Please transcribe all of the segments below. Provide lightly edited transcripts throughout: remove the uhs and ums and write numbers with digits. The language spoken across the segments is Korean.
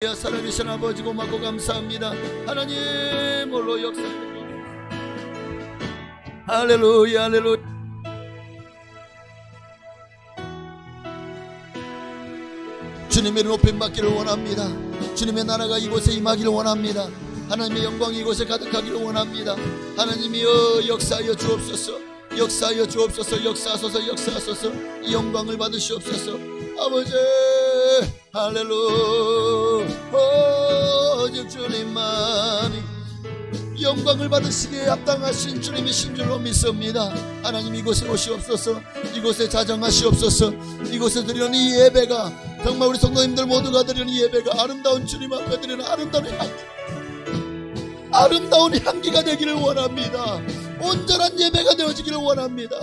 살아계신 아버지 고맙고 감사합니다. 하나님 홀로 역사해 할렐루야 할렐루야. 주님의 높임 받기를 원합니다. 주님의 나라가 이곳에 임하기를 원합니다. 하나님의 영광이 이곳에 가득하기를 원합니다. 하나님이여 역사하여 주옵소서. 역사하여 주옵소서. 역사하소서. 역사하소서. 이 영광을 받으시옵소서. 아버지 할렐루야. 오직 주님만이 영광을 받으시기에 합당하신 주님이신 줄로 믿습니다. 하나님 이곳에 오시옵소서. 이곳에 자정하시옵소서. 이곳에 드리는 이 예배가 정말 우리 성도님들 모두가 드리는 이 예배가 아름다운 주님 앞에 드리는 아름다운 향기가 되기를 원합니다. 온전한 예배가 되어지기를 원합니다.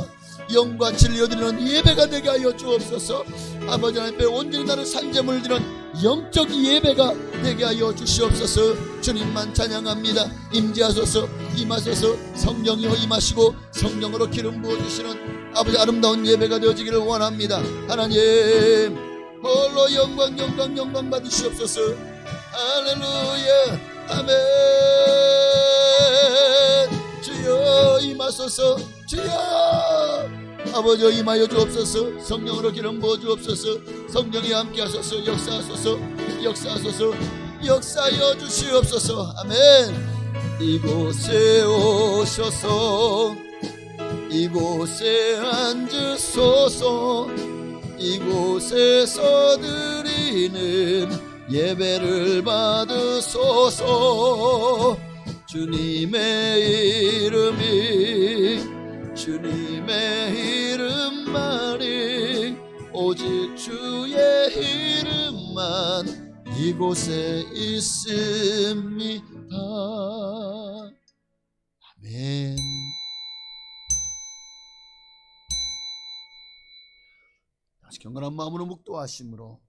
영과 진리로 드리는 예배가 되게 하여 주옵소서. 아버지 하나님 온전히 나를 산재물 드리는 영적 예배가 되게 하여 주시옵소서. 주님만 찬양합니다. 임재하소서. 임하소서. 성령이여 임하시고 성령으로 기름 부어주시는 아버지 아름다운 예배가 되어지기를 원합니다. 하나님 홀로 영광 받으시옵소서. 할렐루야 아멘. 주여 임하소서. 주여 아버지 임하여 주옵소서. 성령으로 기름 부어 주옵소서. 성령이 함께 하소서. 역사하소서. 역사하소서. 역사하여 주시옵소서. 아멘. 이곳에 오셔서 이곳에 앉으소서. 이곳에서 드리는 예배를 받으소서. 주님의 이름만이 오직 주의 이름만 이곳에 있습니다. 아멘. 다시 경건한 마음으로 묵도하심으로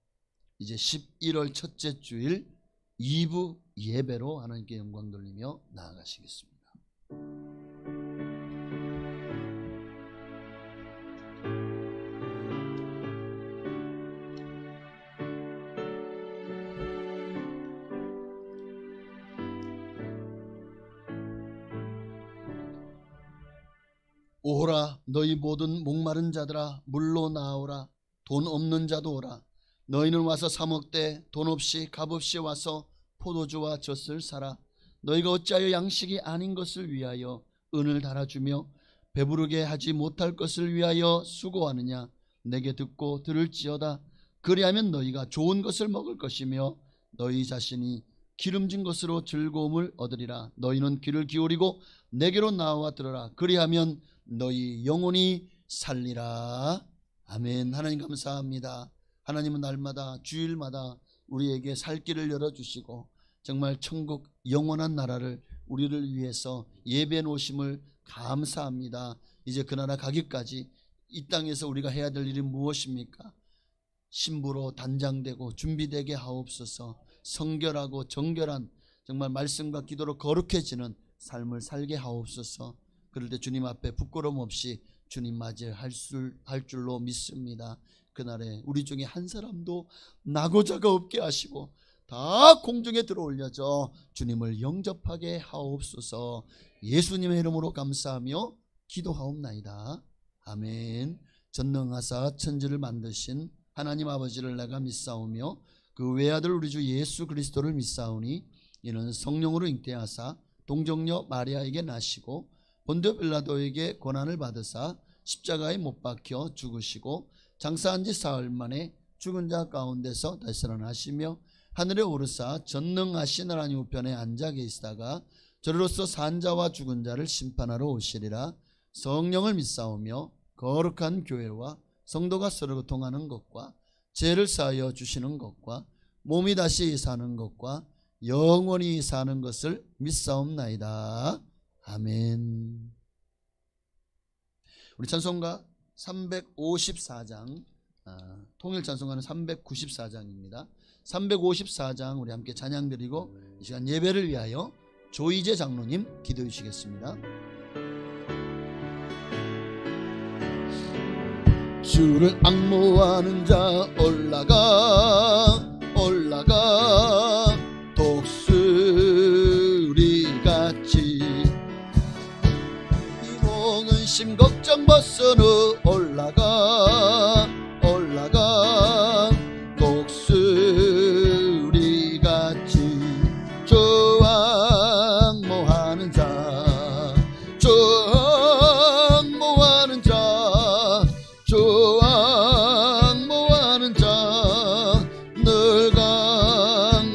이제 11월 첫째 주일 2부 예배로 하나님께 영광 돌리며 나아가시겠습니다. 오라 너희 모든 목마른 자들아 물로 나오라. 돈 없는 자도 오라. 너희는 와서 사 먹되 돈 없이 값 없이 와서 포도주와 젖을 사라. 너희가 어찌하여 양식이 아닌 것을 위하여 은을 달아주며 배부르게 하지 못할 것을 위하여 수고하느냐. 내게 듣고 들을지어다. 그리하면 너희가 좋은 것을 먹을 것이며 너희 자신이 기름진 것으로 즐거움을 얻으리라. 너희는 귀를 기울이고 내게로 나와 들으라. 그리하면 너희 영혼이 살리라. 아멘. 하나님 감사합니다. 하나님은 날마다 주일마다 우리에게 살 길을 열어주시고 정말 천국 영원한 나라를 우리를 위해서 예배해 놓으심을 감사합니다. 이제 그 나라 가기까지 이 땅에서 우리가 해야 될 일이 무엇입니까? 신부로 단장되고 준비되게 하옵소서. 성결하고 정결한 정말 말씀과 기도로 거룩해지는 삶을 살게 하옵소서. 그럴 때 주님 앞에 부끄러움 없이 주님 맞이할 줄로 믿습니다. 그날에 우리 중에 한 사람도 낙오자가 없게 하시고 다 공중에 들어올려져 주님을 영접하게 하옵소서. 예수님의 이름으로 감사하며 기도하옵나이다. 아멘. 전능하사 천지를 만드신 하나님 아버지를 내가 믿사오며 그 외아들 우리 주 예수 그리스도를 믿사오니 이는 성령으로 잉태하사 동정녀 마리아에게 나시고 본디오 빌라도에게 고난을 받으사 십자가에 못 박혀 죽으시고 장사한 지 사흘 만에 죽은 자 가운데서 다시 살아나시며 하늘에 오르사 전능하신 하나님 우편에 앉아 계시다가 저리로서 산 자와 죽은 자를 심판하러 오시리라. 성령을 믿사오며 거룩한 교회와 성도가 서로 교통하는 것과 죄를 사하여 주시는 것과 몸이 다시 사는 것과 영원히 사는 것을 믿사옵나이다. 아멘. 우리 찬송가 354장 통일 찬송가는 394장입니다. 354장 우리 함께 찬양 드리고 이 시간 예배를 위하여 조이제 장로님 기도해 주시겠습니다. 주를 앙모하는 자 올라가 올라가 독수리같이 이몽은심 걱정 벗어나 올라가 독수리같이 조항모하는 자 조항모하는 자 조항모하는 자 늘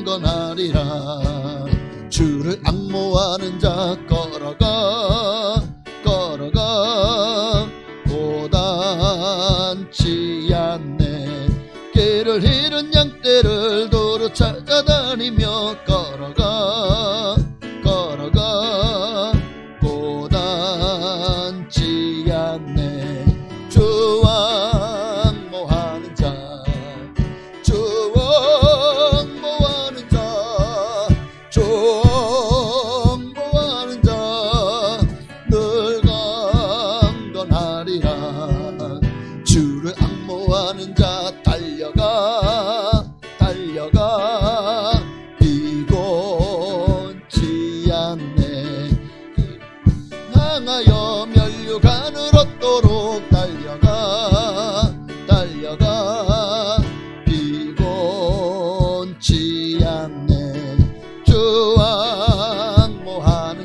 강건하리라. 주를 앙모하는 자 걸어가 고단치 않네. 길을 잃은 양떼를 도로 찾아다니며 걸어가 고단치 않네. 조항모하는 자 조항모하는 자 조항모하는 자 늘 강건하리라. 주를 앙모하는 자 달려가 비곤치 않네. 향하여 면류관을 얻도록 달려가 비곤치 않네. 조항모하는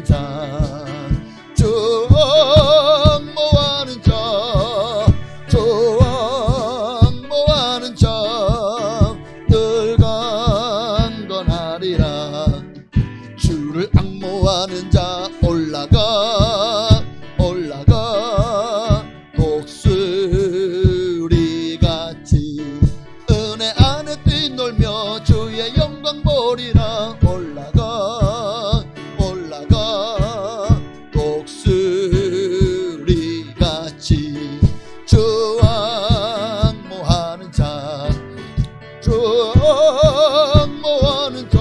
자 조항모하는 자 조항모하는 자 늘 강건하리라. 주를 앙모하는 자 올라가 독수리같이 은혜 안에 뛰놀며 주의 영광 보리라. 올라가 독수리같이 조항모하는 자 조항모하는 자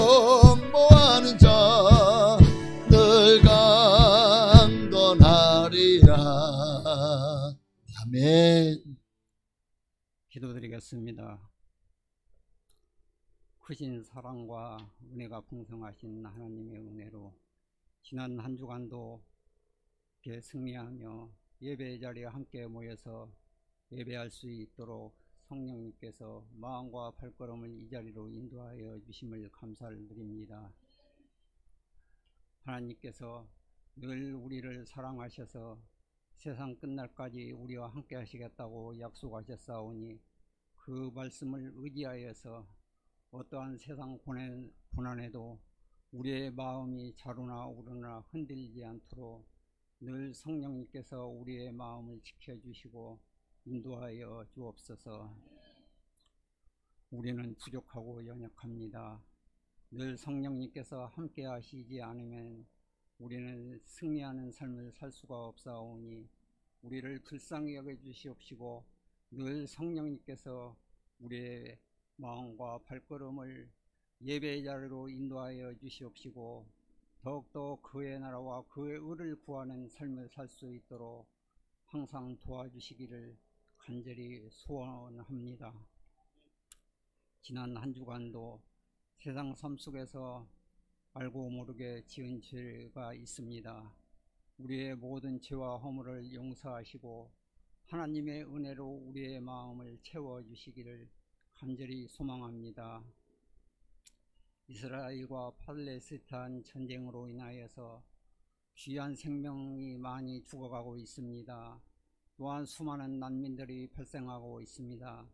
조항모하는 자 늘 강건하리라. 아멘. 기도드리겠습니다. 크신 사랑과 은혜가 풍성하신 하나님의 은혜로 지난 한 주간도 이렇게 승리하며 예배의 자리에 함께 모여서 예배할 수 있도록 성령님께서 마음과 발걸음을 이 자리로 인도하여 주심을 감사를 드립니다. 하나님께서 늘 우리를 사랑하셔서 세상 끝날까지 우리와 함께 하시겠다고 약속하셨사오니 그 말씀을 의지하여서 어떠한 세상 고난에도 우리의 마음이 자루나 우르나 흔들리지 않도록 늘 성령님께서 우리의 마음을 지켜주시고 인도하여 주옵소서. 우리는 부족하고 연약합니다. 늘 성령님께서 함께 하시지 않으면 우리는 승리하는 삶을 살 수가 없사오니 우리를 불쌍히 여겨주시옵시고 늘 성령님께서 우리의 마음과 발걸음을 예배의 자리로 인도하여 주시옵시고 더욱더 그의 나라와 그의 의를 구하는 삶을 살 수 있도록 항상 도와주시기를 간절히 소원합니다. 지난 한 주간도 세상 삶 속에서 알고 모르게 지은 죄가 있습니다. 우리의 모든 죄와 허물을 용서하시고 하나님의 은혜로 우리의 마음을 채워주시기를 간절히 소망합니다. 이스라엘과 팔레스타인 전쟁으로 인하여서 귀한 생명이 많이 죽어가고 있습니다. 또한 수많은 난민들이 발생하고 있습니다.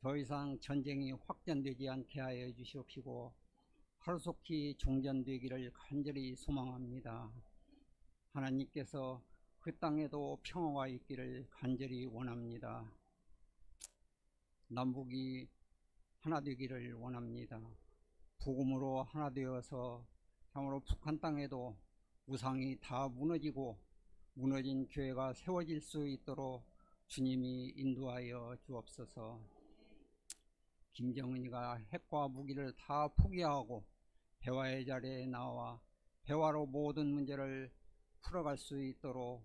더 이상 전쟁이 확전되지 않게 하여 주시옵시고 하루속히 종전되기를 간절히 소망합니다. 하나님께서 그 땅에도 평화가 있기를 간절히 원합니다. 남북이 하나 되기를 원합니다. 복음으로 하나 되어서 참으로 북한 땅에도 우상이 다 무너지고 무너진 교회가 세워질 수 있도록 주님이 인도하여 주옵소서. 김정은이가 핵과 무기를 다 포기하고 대화의 자리에 나와 대화로 모든 문제를 풀어갈 수 있도록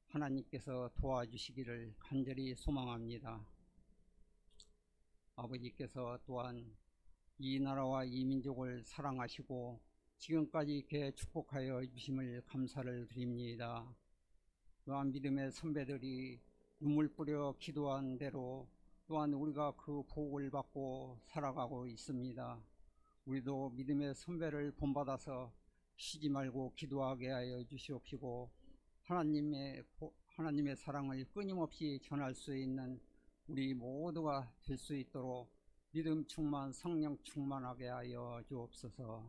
하나님께서 도와주시기를 간절히 소망합니다. 아버지께서 또한 이 나라와 이 민족을 사랑하시고 지금까지 이렇게 축복하여 주심을 감사를 드립니다. 또한 믿음의 선배들이 눈물 뿌려 기도한 대로 또한 우리가 그 복을 받고 살아가고 있습니다. 우리도 믿음의 선배를 본받아서 쉬지 말고 기도하게 하여 주시옵시고 하나님의 사랑을 끊임없이 전할 수 있는 우리 모두가 될 수 있도록 믿음 충만, 성령 충만하게 하여 주옵소서.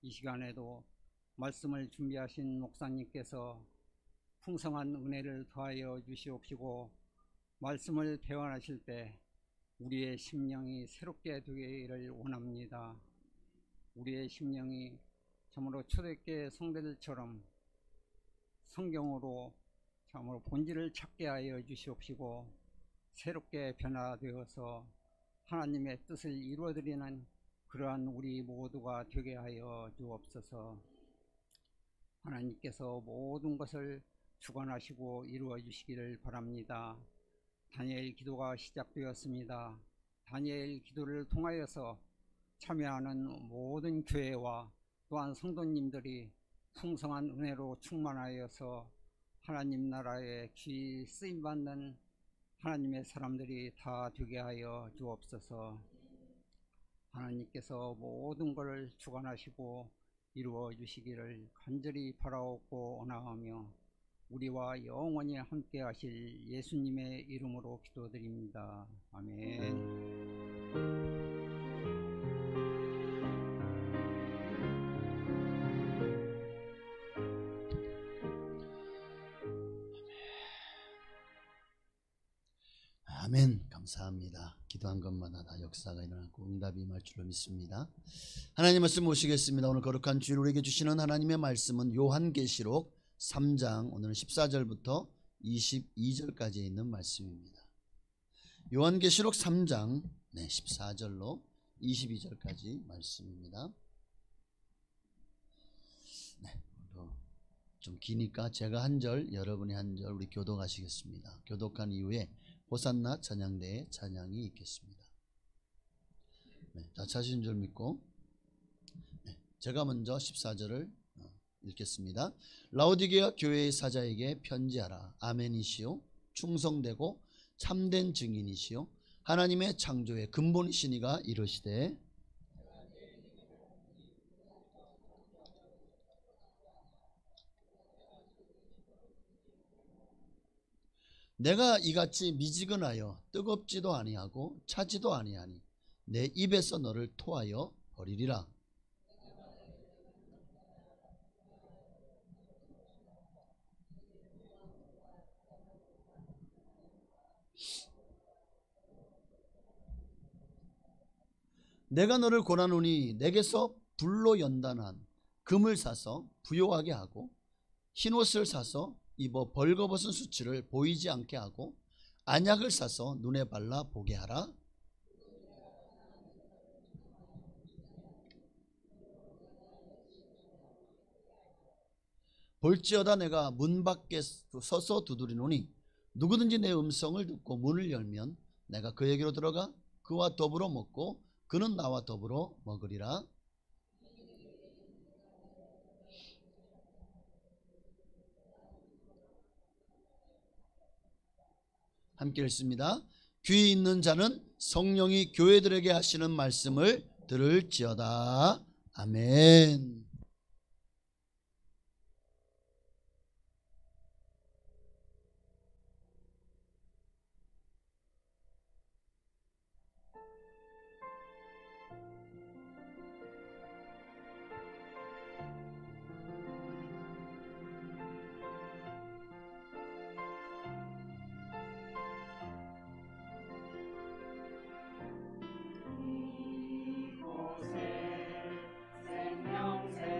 이 시간에도 말씀을 준비하신 목사님께서 풍성한 은혜를 더하여 주시옵시고 말씀을 대원하실 때 우리의 심령이 새롭게 되기를 원합니다. 우리의 심령이 참으로 초대교회 성도들처럼 성경으로 참으로 본질을 찾게 하여 주시옵시고 새롭게 변화되어서 하나님의 뜻을 이루어드리는 그러한 우리 모두가 되게 하여 주옵소서. 하나님께서 모든 것을 주관하시고 이루어 주시기를 바랍니다. 다니엘 기도가 시작되었습니다. 다니엘 기도를 통하여서 참여하는 모든 교회와 또한 성도님들이 풍성한 은혜로 충만하여서 하나님 나라에 귀히 쓰임받는 하나님의 사람들이 다 되게 하여 주옵소서. 하나님께서 모든 것을 주관하시고 이루어 주시기를 간절히 바라옵고 원하며 우리와 영원히 함께 하실 예수님의 이름으로 기도드립니다. 아멘. 아멘. 감사합니다. 기도한 것마다 다 역사가 일어나고 응답이 임할 줄로 믿습니다. 하나님 말씀 모시겠습니다. 오늘 거룩한 주일 우리에게 주시는 하나님의 말씀은 요한계시록 3장 오늘은 14절부터 22절까지 있는 말씀입니다. 요한계시록 3장 14절로 22절까지 말씀입니다. 좀 기니까 제가 한 절, 여러분이 한 절 우리 교독하시겠습니다. 교독한 이후에 호산나 찬양대의 찬양이 있겠습니다. 다 찾으신 줄 믿고 제가 먼저 14절을 읽겠습니다. 라오디게아 교회의 사자에게 편지하라. 아멘이시오. 충성되고 참된 증인이시오. 하나님의 창조의 근본이시니가 이르시되 내가 이같이 미지근하여 뜨겁지도 아니하고 차지도 아니하니 내 입에서 너를 토하여 버리리라. 내가 너를 고나노니 내게서 불로 연단한 금을 사서 부요하게 하고 흰옷을 사서 입어 벌거벗은 수치를 보이지 않게 하고 안약을 사서 눈에 발라 보게 하라. 볼지어다 내가 문 밖에 서서 두드리노니 누구든지 내 음성을 듣고 문을 열면 내가 그에게로 들어가 그와 더불어 먹고 그는 나와 더불어 먹으리라. 함께 읽습니다. 귀 있는 자는 성령이 교회들에게 하시는 말씀을 들을지어다. 아멘. 생명새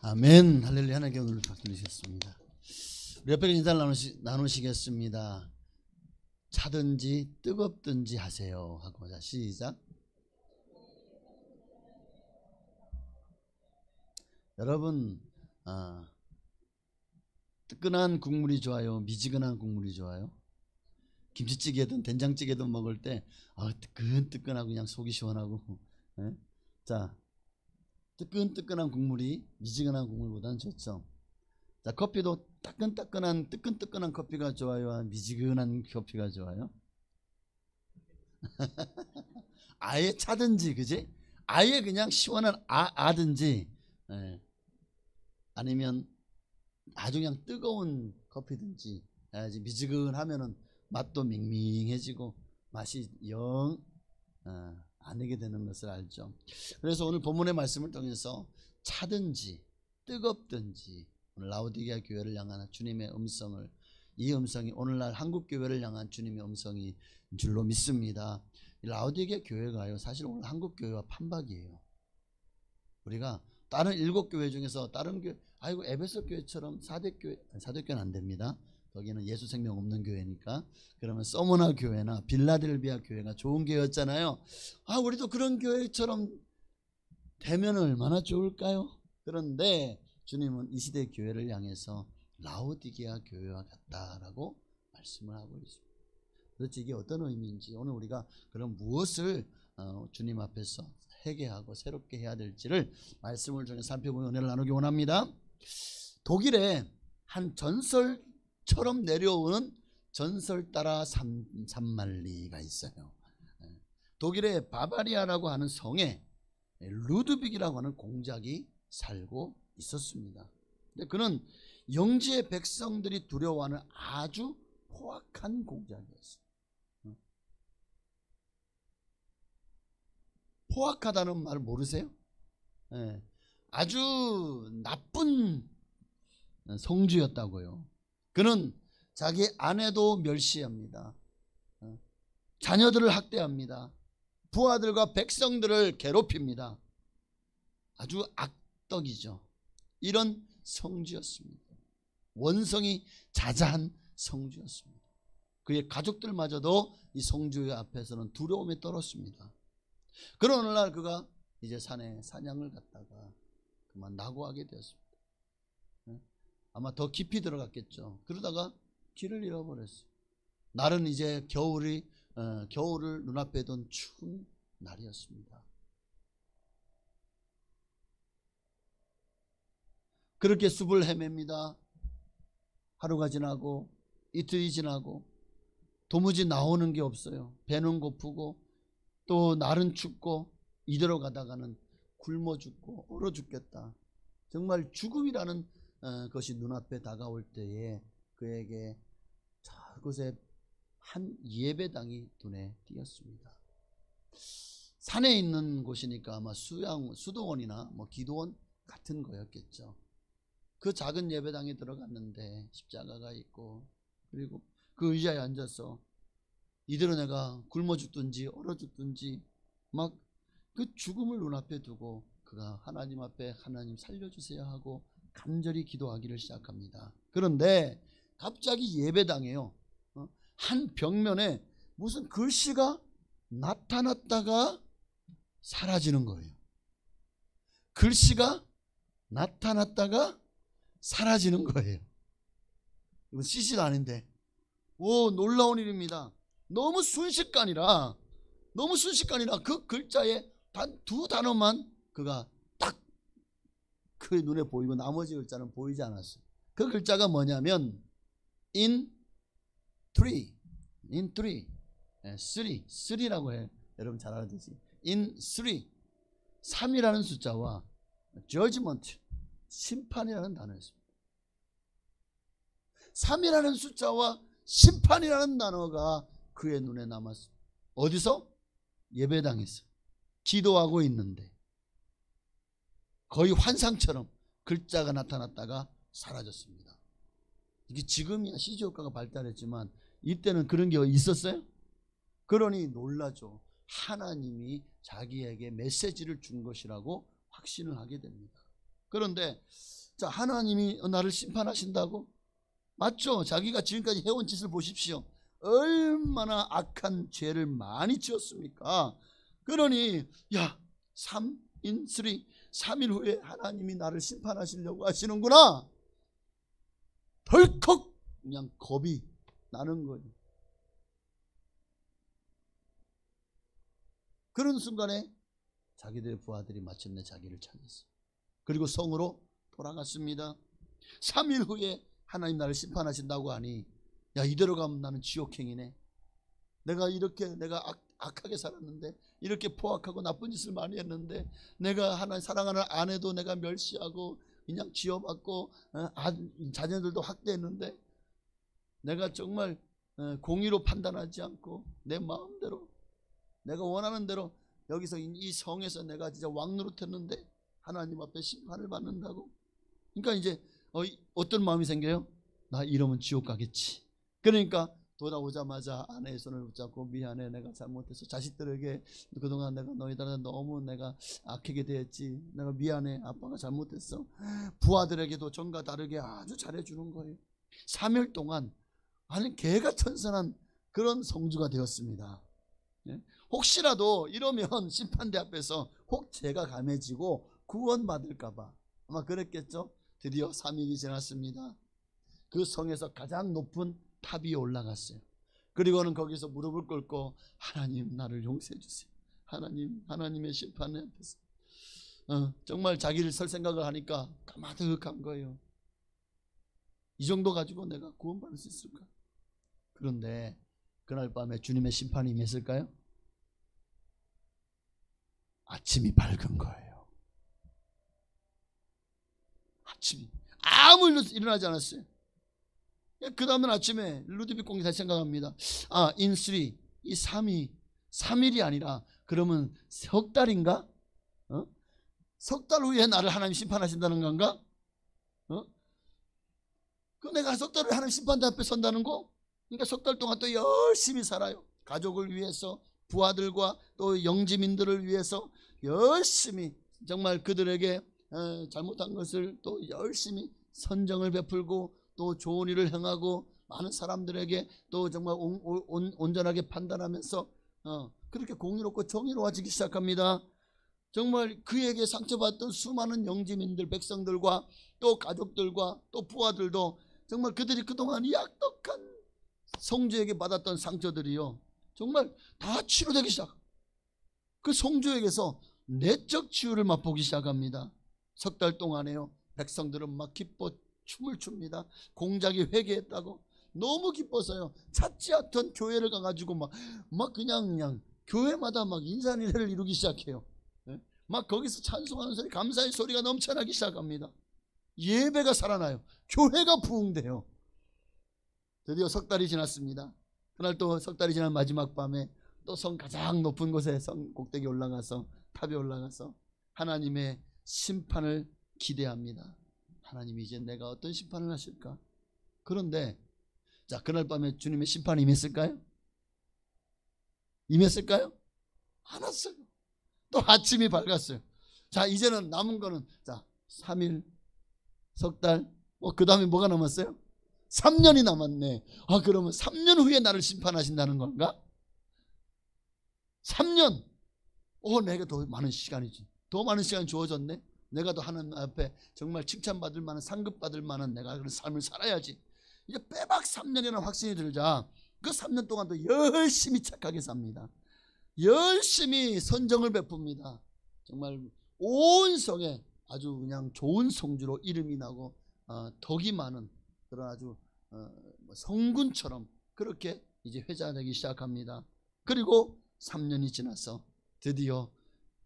아멘. 할렐루야. 하나님께 오늘 박수 드리겠습니다. 우리 옆에 인사를 나누시겠습니다. 차든지 뜨겁든지 하세요 하고. 자, 시작. 여러분, 뜨끈한 국물이 좋아요, 미지근한 국물이 좋아요? 김치찌개든 된장찌개든 먹을 때 뜨끈뜨끈하고 그냥 속이 시원하고, 예? 자, 뜨끈뜨끈한 국물이 미지근한 국물보다는 좋죠. 자, 커피도 뜨끈뜨끈한 커피가 좋아요, 미지근한 커피가 좋아요? 아예 차든지, 그지? 아예 그냥 시원한 아든지, 예. 아니면 아주 그냥 뜨거운 커피든지 해야지. 미지근하면은 맛도 밍밍해지고 맛이 영 아니게 되는 것을 알죠. 그래서 오늘 본문의 말씀을 통해서 차든지 뜨겁든지, 오늘 라오디게아 교회를 향한 주님의 음성을, 이 음성이 오늘날 한국 교회를 향한 주님의 음성인 줄로 믿습니다. 라오디게아 교회가요, 사실 오늘 한국 교회와 판박이에요. 우리가 다른 7교회 중에서 다른 교회, 아이고 에베소 교회처럼 4대교회는 안 됩니다. 거기는 예수 생명 없는 교회니까. 그러면 서머나 교회나 빌라델비아 교회가 좋은 교회였잖아요. 우리도 그런 교회처럼 되면 얼마나 좋을까요? 그런데 주님은 이 시대 교회를 향해서 라오디게아 교회와 같다라고 말씀을 하고 있습니다. 도대체 이게 어떤 의미인지, 오늘 우리가 그럼 무엇을 주님 앞에서 회개하고 새롭게 해야 될지를 말씀을 통해 살펴보며 은혜를 나누기 원합니다. 독일에 한 전설처럼 내려오는 전설 따라 산말리가 있어요. 독일의 바바리아라고 하는 성에 루드빅이라고 하는 공작이 살고 있었습니다. 근데 그는 영지의 백성들이 두려워하는 아주 포악한 공작이었어요. 포악하다는 말 모르세요? 아주 나쁜 성주였다고요. 그는 자기 아내도 멸시합니다. 자녀들을 학대합니다. 부하들과 백성들을 괴롭힙니다. 아주 악덕이죠. 이런 성주였습니다. 원성이 자자한 성주였습니다. 그의 가족들마저도 이 성주의 앞에서는 두려움에 떨었습니다. 그런 어느 날 그가 이제 산에 사냥을 갔다가 그만 낙오하게 되었습니다. 아마 더 깊이 들어갔겠죠. 그러다가 길을 잃어버렸어요. 날은 이제 겨울을 눈앞에 둔 추운 날이었습니다. 그렇게 숲을 헤맵니다. 하루가 지나고 이틀이 지나고 도무지 나오는 게 없어요. 배는 고프고 또 날은 춥고 이대로 가다가는 굶어 죽고 얼어 죽겠다. 정말 죽음이라는 것이 눈앞에 다가올 때에 그에게 저곳에 한 예배당이 눈에 띄었습니다. 산에 있는 곳이니까 아마 수도원이나 기도원 같은 거였겠죠. 그 작은 예배당에 들어갔는데 십자가가 있고, 그리고 그 의자에 앉아서 이대로 내가 굶어 죽든지 얼어 죽든지 막 그 죽음을 눈앞에 두고 그가 하나님 앞에 하나님 살려주세요 하고 간절히 기도하기를 시작합니다. 그런데 갑자기 예배당에요, 한 벽면에 무슨 글씨가 나타났다가 사라지는 거예요. 글씨가 나타났다가 사라지는 거예요. 이건 CC도 아닌데 놀라운 일입니다. 너무 순식간이라 그 글자에 단 2단어만 그가 딱 그의 눈에 보이고 나머지 글자는 보이지 않았어요. 그 글자가 뭐냐면 in three 3라고 해요. 여러분 잘 알아듣지? in 3이라는 숫자와 judgment, 심판이라는 단어였습니다. 3이라는 숫자와 심판이라는 단어가 그의 눈에 남았습니다. 어디서? 예배당에서 기도하고 있는데 거의 환상처럼 글자가 나타났다가 사라졌습니다. 이게 지금이야 CG 효과가 발달했지만 이때는 그런 게 있었어요? 그러니 놀라죠. 하나님이 자기에게 메시지를 준 것이라고 확신을 하게 됩니다. 그런데 자, 하나님이 나를 심판하신다고? 맞죠? 자기가 지금까지 해온 짓을 보십시오. 얼마나 악한 죄를 많이 지었습니까? 그러니 야, 3인 3일 후에 하나님이 나를 심판하시려고 하시는구나. 덜컥 그냥 겁이 나는 거예요. 그런 순간에 자기들의 부하들이 마침내 자기를 찾았어요. 그리고 성으로 돌아갔습니다. 3일 후에 하나님 나를 심판하신다고 하니 야, 이대로 가면 나는 지옥행이네. 내가 이렇게 악하게 살았는데, 이렇게 포악하고 나쁜 짓을 많이 했는데, 내가 하나님 사랑하는 아내도 내가 멸시하고 그냥 지어받고 자녀들도 학대했는데, 내가 정말 공의로 판단하지 않고 내 마음대로 내가 원하는 대로 여기서 이 성에서 내가 진짜 왕노릇했는데 하나님 앞에 심판을 받는다고? 그러니까 이제 어떤 마음이 생겨요? 나 이러면 지옥 가겠지. 그러니까 돌아오자마자 아내의 손을 붙잡고 미안해, 내가 잘못해서 자식들에게 그동안 내가 너희들한테 너무 내가 악하게 대했지, 내가 미안해, 아빠가 잘못했어. 부하들에게도 전과 다르게 아주 잘해주는 거예요. 3일 동안 아니 개가 천선한 그런 성주가 되었습니다. 혹시라도 이러면 심판대 앞에서 혹 죄가 감해지고 구원받을까봐 아마 그랬겠죠. 드디어 3일이 지났습니다. 그 성에서 가장 높은 탑 위에 올라갔어요. 그리고는 거기서 무릎을 꿇고 하나님 나를 용서해 주세요. 하나님의 심판 앞에서 정말 자기를 설 생각을 하니까 까마득한 거예요. 이 정도 가지고 내가 구원받을 수 있을까? 그런데 그날 밤에 주님의 심판이 임했을까요? 아침이 밝은 거예요. 아침이 아무 일도 일어나지 않았어요. 그 다음날 아침에 루드빅 공이 다시 생각합니다. 인수리 이 3일이 아니라 그러면 석 달인가? 석 달 후에 나를 하나님 심판하신다는 건가? 그 내가 석 달 후에 하나님 심판대 앞에 선다는 거? 그러니까 석 달 동안 또 열심히 살아요. 가족을 위해서, 부하들과 또 영지민들을 위해서 열심히 정말 그들에게 잘못한 것을 또 열심히 선정을 베풀고 또 좋은 일을 행하고 많은 사람들에게 또 정말 온전하게 판단하면서 그렇게 공의롭고 정의로워지기 시작합니다. 정말 그에게 상처받던 수많은 영지민들, 백성들과 또 가족들과 또 부하들도 정말 그들이 그동안 이 악독한 성주에게 받았던 상처들이요 정말 다 치료되기 시작. 그 성주에게서 내적 치유를 맛보기 시작합니다. 석 달 동안에요 백성들은 막 기뻐 춤을 춥니다. 공작이 회개했다고 너무 기뻐서요 찾지 않던 교회를 가가지고 막 그냥 교회마다 막 인산이례를 이루기 시작해요. 막 거기서 찬송하는 소리, 감사의 소리가 넘쳐나기 시작합니다. 예배가 살아나요. 교회가 부흥돼요. 드디어 석 달이 지났습니다. 그날 또 석 달이 지난 마지막 밤에 또 성 가장 높은 곳에 성 꼭대기 올라가서 탑에 올라가서 하나님의 심판을 기대합니다. 하나님이 이제 내가 어떤 심판을 하실까? 그런데 자, 그날 밤에 주님의 심판이 임했을까요? 임했을까요? 안 왔어요. 또 아침이 밝았어요. 자, 이제는 남은 거는 자 3일, 석 달, 그 다음에 뭐가 남았어요? 3년이 남았네. 그러면 3년 후에 나를 심판하신다는 건가? 3년. 내가 더 많은 시간이지. 더 많은 시간이 주어졌네. 내가 더 하나님 앞에 정말 칭찬받을 만한, 상급받을 만한 내가 그런 삶을 살아야지. 이제 빼박 3년이라는 확신이 들자 그 3년 동안 도 열심히 착하게 삽니다. 열심히 선정을 베풉니다. 정말 온 성에 아주 그냥 좋은 성주로 이름이 나고 덕이 많은 그런 아주 성군처럼 그렇게 이제 회자되기 시작합니다. 그리고 3년이 지나서 드디어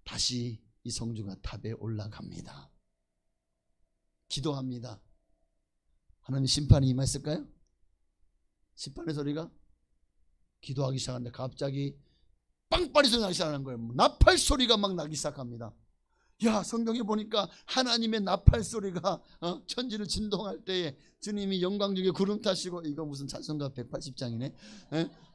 다시 이 성주가 탑에 올라갑니다. 기도합니다. 하나님 심판이 임했을까요? 심판의 소리가 기도하기 시작하는데 갑자기 빵빠리 소리 나기 시작하는 거예요. 나팔 소리가 막 나기 시작합니다. 야, 성경에 보니까 하나님의 나팔 소리가 천지를 진동할 때에 주님이 영광 중에 구름 타시고, 이거 무슨 찬송가 180장이네.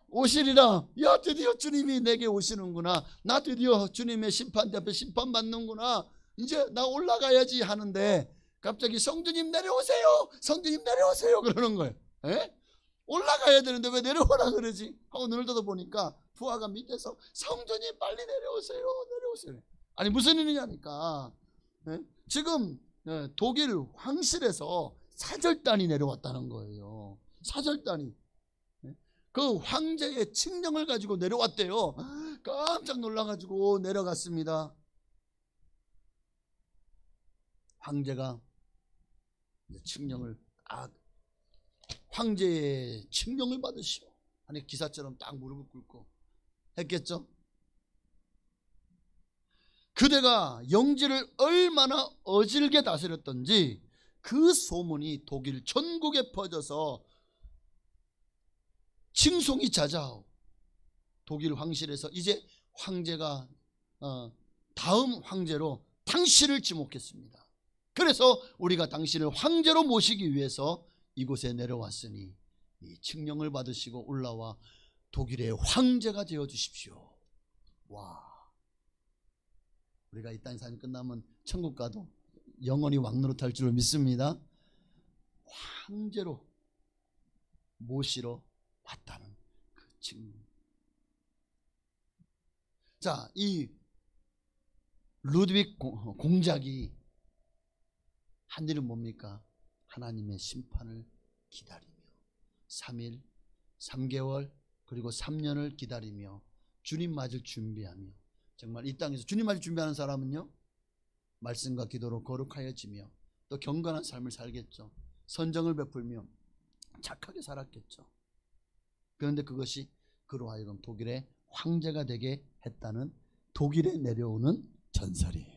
오시리라. 야, 드디어 주님이 내게 오시는구나. 나 드디어 주님의 심판대 앞에 심판받는구나. 이제 나 올라가야지 하는데 갑자기 성주님 내려오세요, 성주님 내려오세요 그러는 거예요. 에? 올라가야 되는데 왜 내려오라 그러지? 하고 눈을 떠다 보니까 부하가 밑에서 성주님 빨리 내려오세요, 내려오세요. 아니 무슨 일이냐니까. 에? 지금 독일 황실에서 사절단이 내려왔다는 거예요. 사절단이. 그 황제의 칙령을 가지고 내려왔대요. 깜짝 놀라가지고 내려갔습니다. 황제가 칙령을 황제의 칙령을 받으시오. 아니 기사처럼 딱 무릎을 꿇고 했겠죠. 그대가 영지를 얼마나 어질게 다스렸던지 그 소문이 독일 전국에 퍼져서 칭송이 자자하오. 독일 황실에서 이제 황제가 다음 황제로 당신을 지목했습니다. 그래서 우리가 당신을 황제로 모시기 위해서 이곳에 내려왔으니 이 칙령을 받으시고 올라와 독일의 황제가 되어 주십시오. 와, 우리가 이 땅의 삶이 끝나면 천국 가도 영원히 왕노릇할 줄을 믿습니다. 황제로 모시러 왔다는 그 칙령. 자, 이 루드빅 공작이 한 일은 뭡니까? 하나님의 심판을 기다리며 3일, 3개월 그리고 3년을 기다리며 주님 맞을 준비하며, 정말 이 땅에서 주님 맞을 준비하는 사람은요 말씀과 기도로 거룩하여지며 또 경건한 삶을 살겠죠. 선정을 베풀며 착하게 살았겠죠. 그런데 그것이 그로 하여금 독일의 황제가 되게 했다는 독일에 내려오는 전설이에요.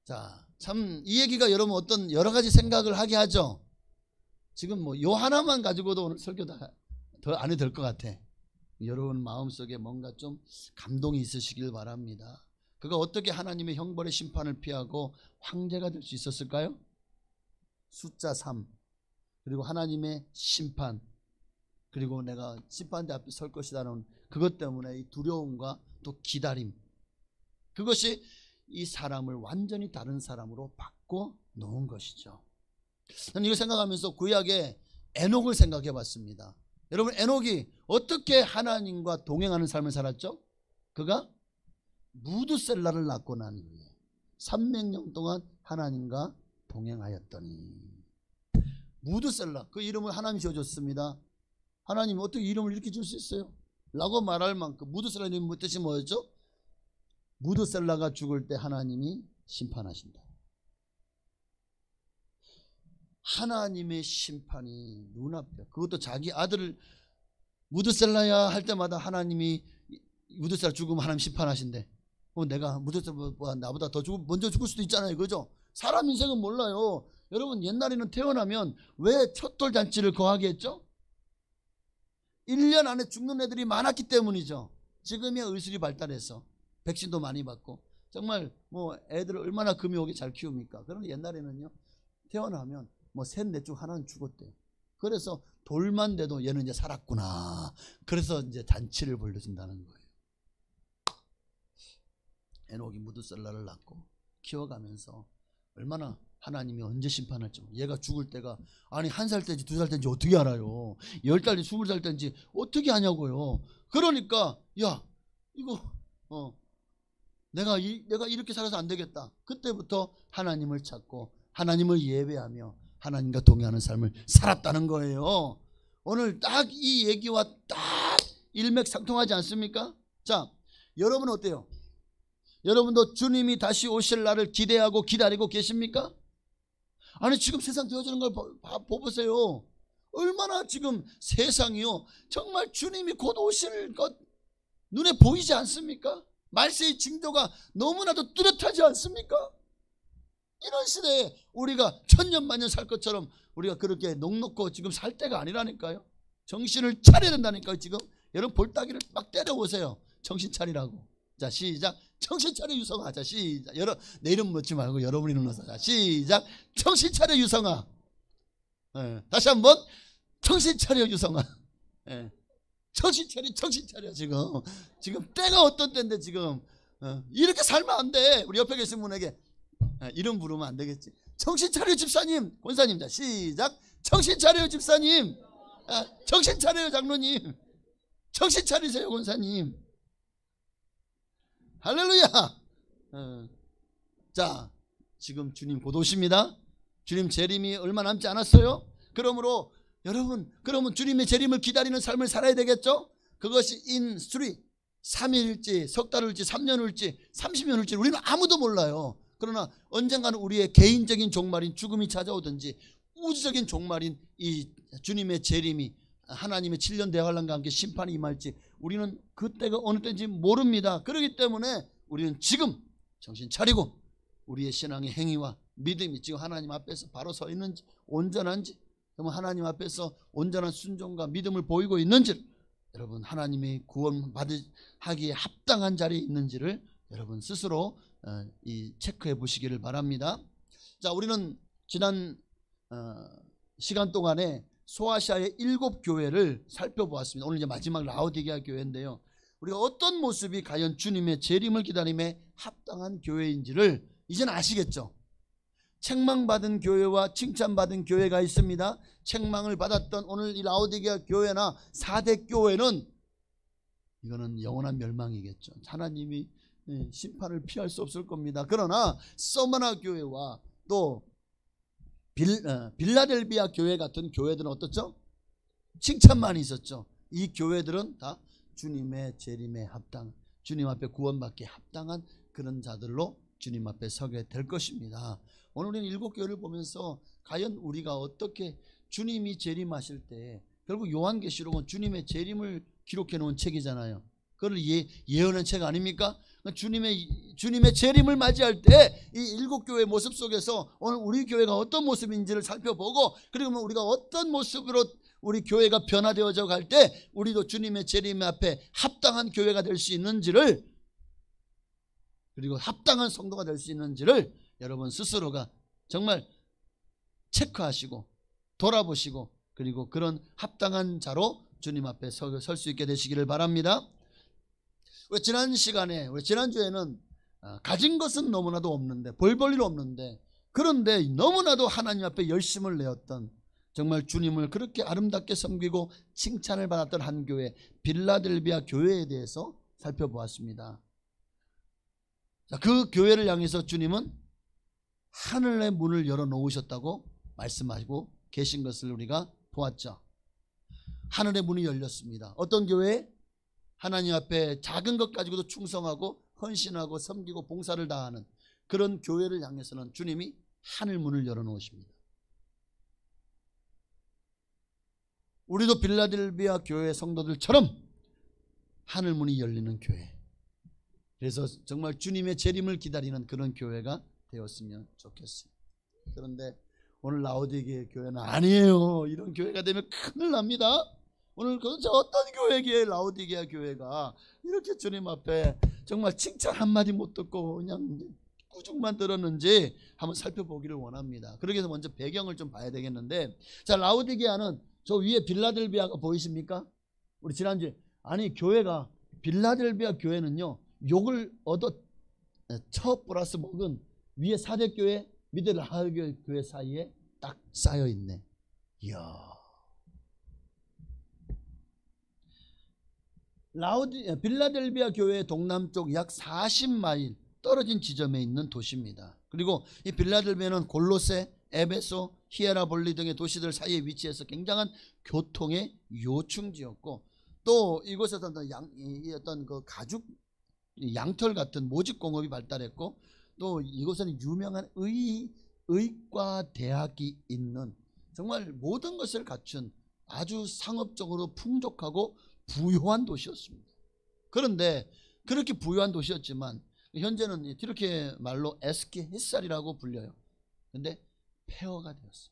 자, 참 이 얘기가 여러분 어떤 여러 가지 생각을 하게 하죠. 지금 뭐 요 하나만 가지고도 오늘 설교 더 안 해도 될 것 같아. 여러분 마음속에 뭔가 좀 감동이 있으시길 바랍니다. 그가 어떻게 하나님의 형벌의 심판을 피하고 황제가 될 수 있었을까요? 숫자 3 그리고 하나님의 심판, 그리고 내가 심판대 앞에 설 것이라는 그것 때문에 이 두려움과 또 기다림, 그것이 이 사람을 완전히 다른 사람으로 바꿔 놓은 것이죠. 저는 이걸 생각하면서 구약의 에녹을 생각해 봤습니다. 여러분, 에녹이 어떻게 하나님과 동행하는 삶을 살았죠? 그가 무드셀라를 낳고 난 후에 300년 동안 하나님과 동행하였더니, 무드셀라, 그 이름을 하나님이 지어줬습니다. 하나님이 어떻게 이름을 이렇게 줄 수 있어요? 라고 말할 만큼 무드셀라 이름의 뜻이 뭐였죠? 무드셀라가 죽을 때 하나님이 심판하신다. 하나님의 심판이 눈앞에, 그것도 자기 아들을 무드셀라야 할 때마다 하나님이 무드셀라 죽으면 하나님 심판하신대. 내가 무드셀라보다 나보다 더 먼저 죽을 수도 있잖아요, 그죠? 사람 인생은 몰라요. 여러분, 옛날에는 태어나면 왜 촛돌잔치를 거하게 했죠? 1년 안에 죽는 애들이 많았기 때문이죠. 지금이야 의술이 발달해서 백신도 많이 받고 정말 뭐 애들을 얼마나 금이 오게 잘 키웁니까? 그런데 옛날에는요, 태어나면 뭐 셋 넷 중 하나는 죽었대요. 그래서 돌만 돼도 얘는 이제 살았구나. 그래서 이제 잔치를 벌려준다는 거예요. 에녹이 무드셀라를 낳고 키워가면서 얼마나 하나님이 언제 심판할지, 얘가 죽을 때가, 아니 1살 때인지 2살 때인지 어떻게 알아요? 10달인지 20살 때인지 어떻게 하냐고요. 그러니까 야 이거 내가 이렇게 살아서 안 되겠다. 그때부터 하나님을 찾고 하나님을 예배하며 하나님과 동행하는 삶을 살았다는 거예요. 오늘 딱 이 얘기와 딱 일맥상통하지 않습니까? 자, 여러분 어때요? 여러분도 주님이 다시 오실 날을 기대하고 기다리고 계십니까? 아니 지금 세상 되어지는 걸 보세요. 얼마나 지금 세상이요, 정말 주님이 곧 오실 것 눈에 보이지 않습니까? 말세의 징조가 너무나도 뚜렷하지 않습니까? 이런 시대에 우리가 천년만년 살 것처럼 우리가 그렇게 넉넉고 지금 살 때가 아니라니까요. 정신을 차려야 된다니까요. 지금 여러분 볼따기를 막 때려보세요. 정신 차리라고. 자, 시작. 정신 차려 유성아. 자, 시작. 내 이름 넣지 말고 여러분 이름 넣어서. 자, 시작. 정신 차려 유성아. 다시 한번 정신 차려 유성아. 정신 차려, 정신 차려. 지금 때가 어떤 때인데 지금 이렇게 살면 안 돼. 우리 옆에 계신 분에게 이름 부르면 안 되겠지. 정신 차려요 집사님, 권사님. 자 시작. 정신 차려요 집사님. 정신 차려요 장로님. 정신 차리세요 권사님. 할렐루야. 자 지금 주님 곧 오십니다. 주님 재림이 얼마 남지 않았어요. 그러므로 여러분, 그러면 주님의 재림을 기다리는 삶을 살아야 되겠죠. 그것이 in 3일일지 석 달일지 3년일지 30년일지 우리는 아무도 몰라요. 그러나 언젠가는 우리의 개인적인 종말인 죽음이 찾아오든지 우주적인 종말인 이 주님의 재림이 하나님의 7년 대환란과 함께 심판이 임할지 우리는 그때가 어느 때인지 모릅니다. 그렇기 때문에 우리는 지금 정신 차리고 우리의 신앙의 행위와 믿음이 지금 하나님 앞에서 바로 서 있는지 온전한지, 그러면 하나님 앞에서 온전한 순종과 믿음을 보이고 있는지, 여러분 하나님의 구원하기에 합당한 자리에 있는지를 여러분 스스로 체크해 보시기를 바랍니다. 자, 우리는 지난 시간 동안에 소아시아의 7교회를 살펴보았습니다. 오늘 이제 마지막 라오디게아 교회인데요. 우리가 어떤 모습이 과연 주님의 재림을 기다림에 합당한 교회인지를 이제는 아시겠죠? 책망받은 교회와 칭찬받은 교회가 있습니다. 책망을 받았던 오늘 이 라오디게아 교회나 4대 교회는 이거는 영원한 멸망이겠죠. 하나님이 심판을 피할 수 없을 겁니다. 그러나 서머나 교회와 또 빌라델비아 교회 같은 교회들은 어떻죠? 칭찬만 있었죠. 이 교회들은 다 주님의 재림에 합당, 주님 앞에 구원받기에 합당한 그런 자들로 주님 앞에 서게 될 것입니다. 오늘 우리는 7교회를 보면서 과연 우리가 어떻게 주님이 재림하실 때, 결국 요한계시록은 주님의 재림을 기록해 놓은 책이잖아요. 그걸 예언한 책 아닙니까? 주님의 재림을 맞이할 때 이 7교회의 모습 속에서 오늘 우리 교회가 어떤 모습인지를 살펴보고, 그리고 우리가 어떤 모습으로 우리 교회가 변화되어져 갈 때 우리도 주님의 재림 앞에 합당한 교회가 될 수 있는지를, 그리고 합당한 성도가 될 수 있는지를 여러분 스스로가 정말 체크하시고 돌아보시고, 그리고 그런 합당한 자로 주님 앞에 설 수 있게 되시기를 바랍니다. 우리 지난 시간에, 우리 지난주에는 가진 것은 너무나도 없는데, 볼 일 없는데, 그런데 너무나도 하나님 앞에 열심을 내었던, 정말 주님을 그렇게 아름답게 섬기고 칭찬을 받았던 한 교회, 빌라델비아 교회에 대해서 살펴보았습니다. 자, 그 교회를 향해서 주님은 하늘의 문을 열어놓으셨다고 말씀하시고 계신 것을 우리가 보았죠. 하늘의 문이 열렸습니다. 어떤 교회? 하나님 앞에 작은 것 가지고도 충성하고 헌신하고 섬기고 봉사를 다하는 그런 교회를 향해서는 주님이 하늘 문을 열어놓으십니다. 우리도 빌라델비아 교회 성도들처럼 하늘 문이 열리는 교회, 그래서 정말 주님의 재림을 기다리는 그런 교회가 되었으면 좋겠어요. 그런데 오늘 라오디게아 교회는 아니에요. 이런 교회가 되면 큰일 납니다. 오늘 도대체 어떤 교회기에 라오디게아 교회가 이렇게 주님 앞에 정말 칭찬 한마디 못 듣고 그냥 꾸중만 들었는지 한번 살펴보기를 원합니다. 그러기 위해서 먼저 배경을 좀 봐야 되겠는데, 자, 라오디게아는 저 위에 빌라델비아가 보이십니까? 우리 지난주에, 아니 교회가, 빌라델비아 교회는요 욕을 얻어 첫 플러스 먹은 위에 4대 교회, 밑에 라오디게아 교회 사이에 딱 쌓여 있네. 이야. 빌라델비아 교회의 동남쪽 약 40마일 떨어진 지점에 있는 도시입니다. 그리고 이 빌라델비아는 골로새, 에베소, 히에라볼리 등의 도시들 사이에 위치해서 굉장한 교통의 요충지였고, 또 이곳에서 어떤 그 가죽 양털 같은 모직 공업이 발달했고, 또 이곳에는 유명한 의과 대학이 있는 정말 모든 것을 갖춘 아주 상업적으로 풍족하고 부유한 도시였습니다. 그런데 그렇게 부유한 도시였지만 현재는 이렇게 말로 에스키 햇살이라고 불려요. 근데 폐허가 되었어요.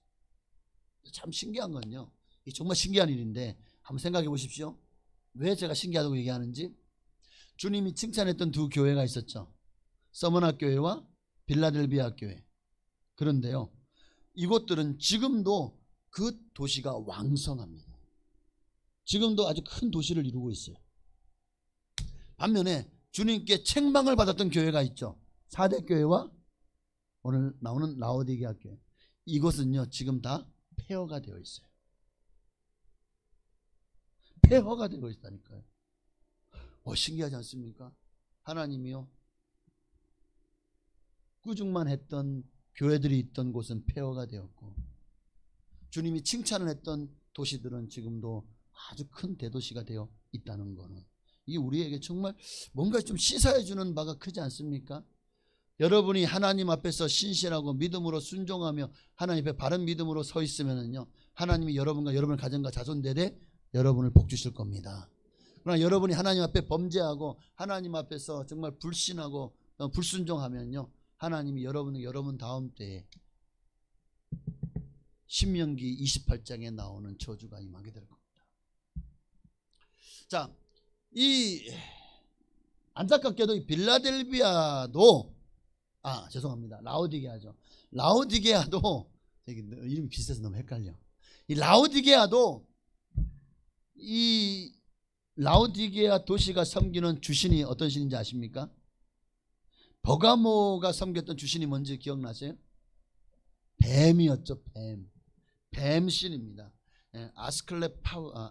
참 신기한 건요, 정말 신기한 일인데 한번 생각해 보십시오. 왜 제가 신기하다고 얘기하는지. 주님이 칭찬했던 두 교회가 있었죠. 서머나 교회와 빌라델비아 교회. 그런데요, 이곳들은 지금도 그 도시가 왕성합니다. 지금도 아주 큰 도시를 이루고 있어요. 반면에 주님께 책망을 받았던 교회가 있죠. 사대교회와 오늘 나오는 라오디게아 교회. 이곳은요 지금 다 폐허가 되어 있어요. 폐허가 되어 있다니까요. 신기하지 않습니까? 하나님이요 꾸중만 했던 교회들이 있던 곳은 폐허가 되었고, 주님이 칭찬을 했던 도시들은 지금도 아주 큰 대도시가 되어 있다는 거는, 이게 우리에게 정말 뭔가 좀 시사해 주는 바가 크지 않습니까? 여러분이 하나님 앞에서 신실하고 믿음으로 순종하며 하나님 앞에 바른 믿음으로 서 있으면요, 하나님이 여러분과 여러분의 가정과 자손대대 여러분을 복 주실 겁니다. 그러나 여러분이 하나님 앞에 범죄하고 하나님 앞에서 정말 불신하고 불순종하면요, 하나님이 여러분 다음 때에 신명기 28장에 나오는 저주가 임하게 될 겁니다. 자, 이 안타깝게도 이 빌라델비아도 죄송합니다. 라오디게아죠. 라오디게아도 이름이 비슷해서 너무 헷갈려. 이 라오디게아도 이 라오디게아 도시가 섬기는 주신이 어떤 신인지 아십니까? 버가모가 섬겼던 주신이 뭔지 기억나세요? 뱀이었죠. 뱀신입니다.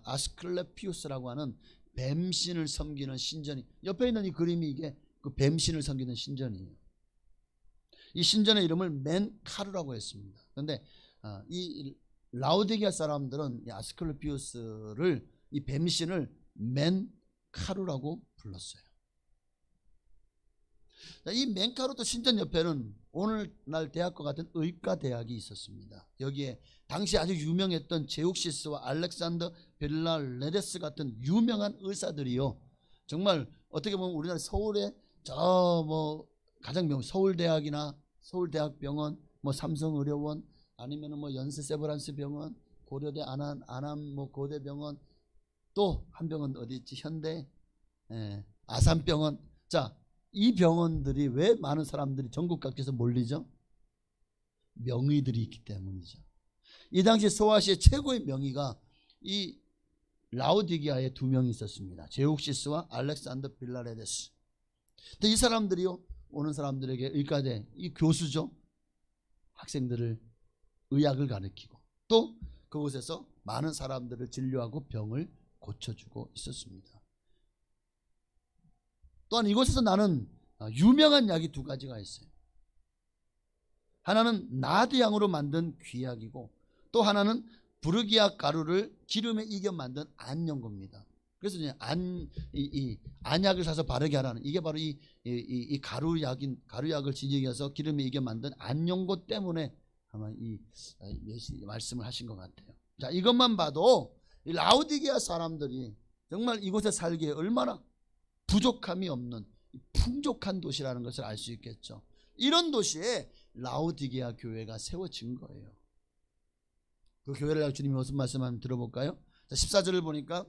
아스클레피우스라고 하는 뱀신을 섬기는 신전이, 옆에 있는 이 그림이 이게 그 뱀신을 섬기는 신전이에요. 이 신전의 이름을 맨카루라고 했습니다. 그런데 이 라오디게아 사람들은 이 아스클레피우스를, 이 뱀신을 맨카루라고 불렀어요. 이 맨카루도 신전 옆에는 오늘날 대학과 같은 의과대학이 있었습니다. 여기에 당시 아주 유명했던 제욱시스와 알렉산더 벨라레데스 같은 유명한 의사들이요, 정말 어떻게 보면 우리나라 서울에 가장 서울대학이나 서울대학병원, 삼성의료원, 아니면은 연세세브란스 병원, 고려대 안암 고대병원, 또 한 병원 어디 있지? 현대 아산병원. 자, 이 병원들이 왜 많은 사람들이 전국 각지에서 몰리죠? 명의들이 있기 때문이죠. 이 당시 소아시아의 최고의 명의가 이 라오디게아에 두 명이 있었습니다. 제욱시스와 알렉산더 빌라레데스. 근데 이 사람들이요, 오는 사람들에게 의과대, 이 교수죠, 학생들을 의학을 가르치고 또 그곳에서 많은 사람들을 진료하고 병을 고쳐주고 있었습니다. 또한 이곳에서 나는 유명한 약이 두 가지가 있어요. 하나는 나드향으로 만든 귀약이고, 또 하나는 부르기아 가루를 기름에 익혀 만든 안연고입니다. 그래서 이제 안약을 사서 바르게 하라는, 이게 바로 이 가루약을 진행해서 기름에 익혀 만든 안연고 때문에 아마 이 말씀을 하신 것 같아요. 자, 이것만 봐도 이 라오디게아 사람들이 정말 이곳에 살기에 얼마나 부족함이 없는 풍족한 도시라는 것을 알 수 있겠죠. 이런 도시에 라오디게아 교회가 세워진 거예요. 그 교회를 주님이 무슨 말씀하면 들어볼까요? 자, 14절을 보니까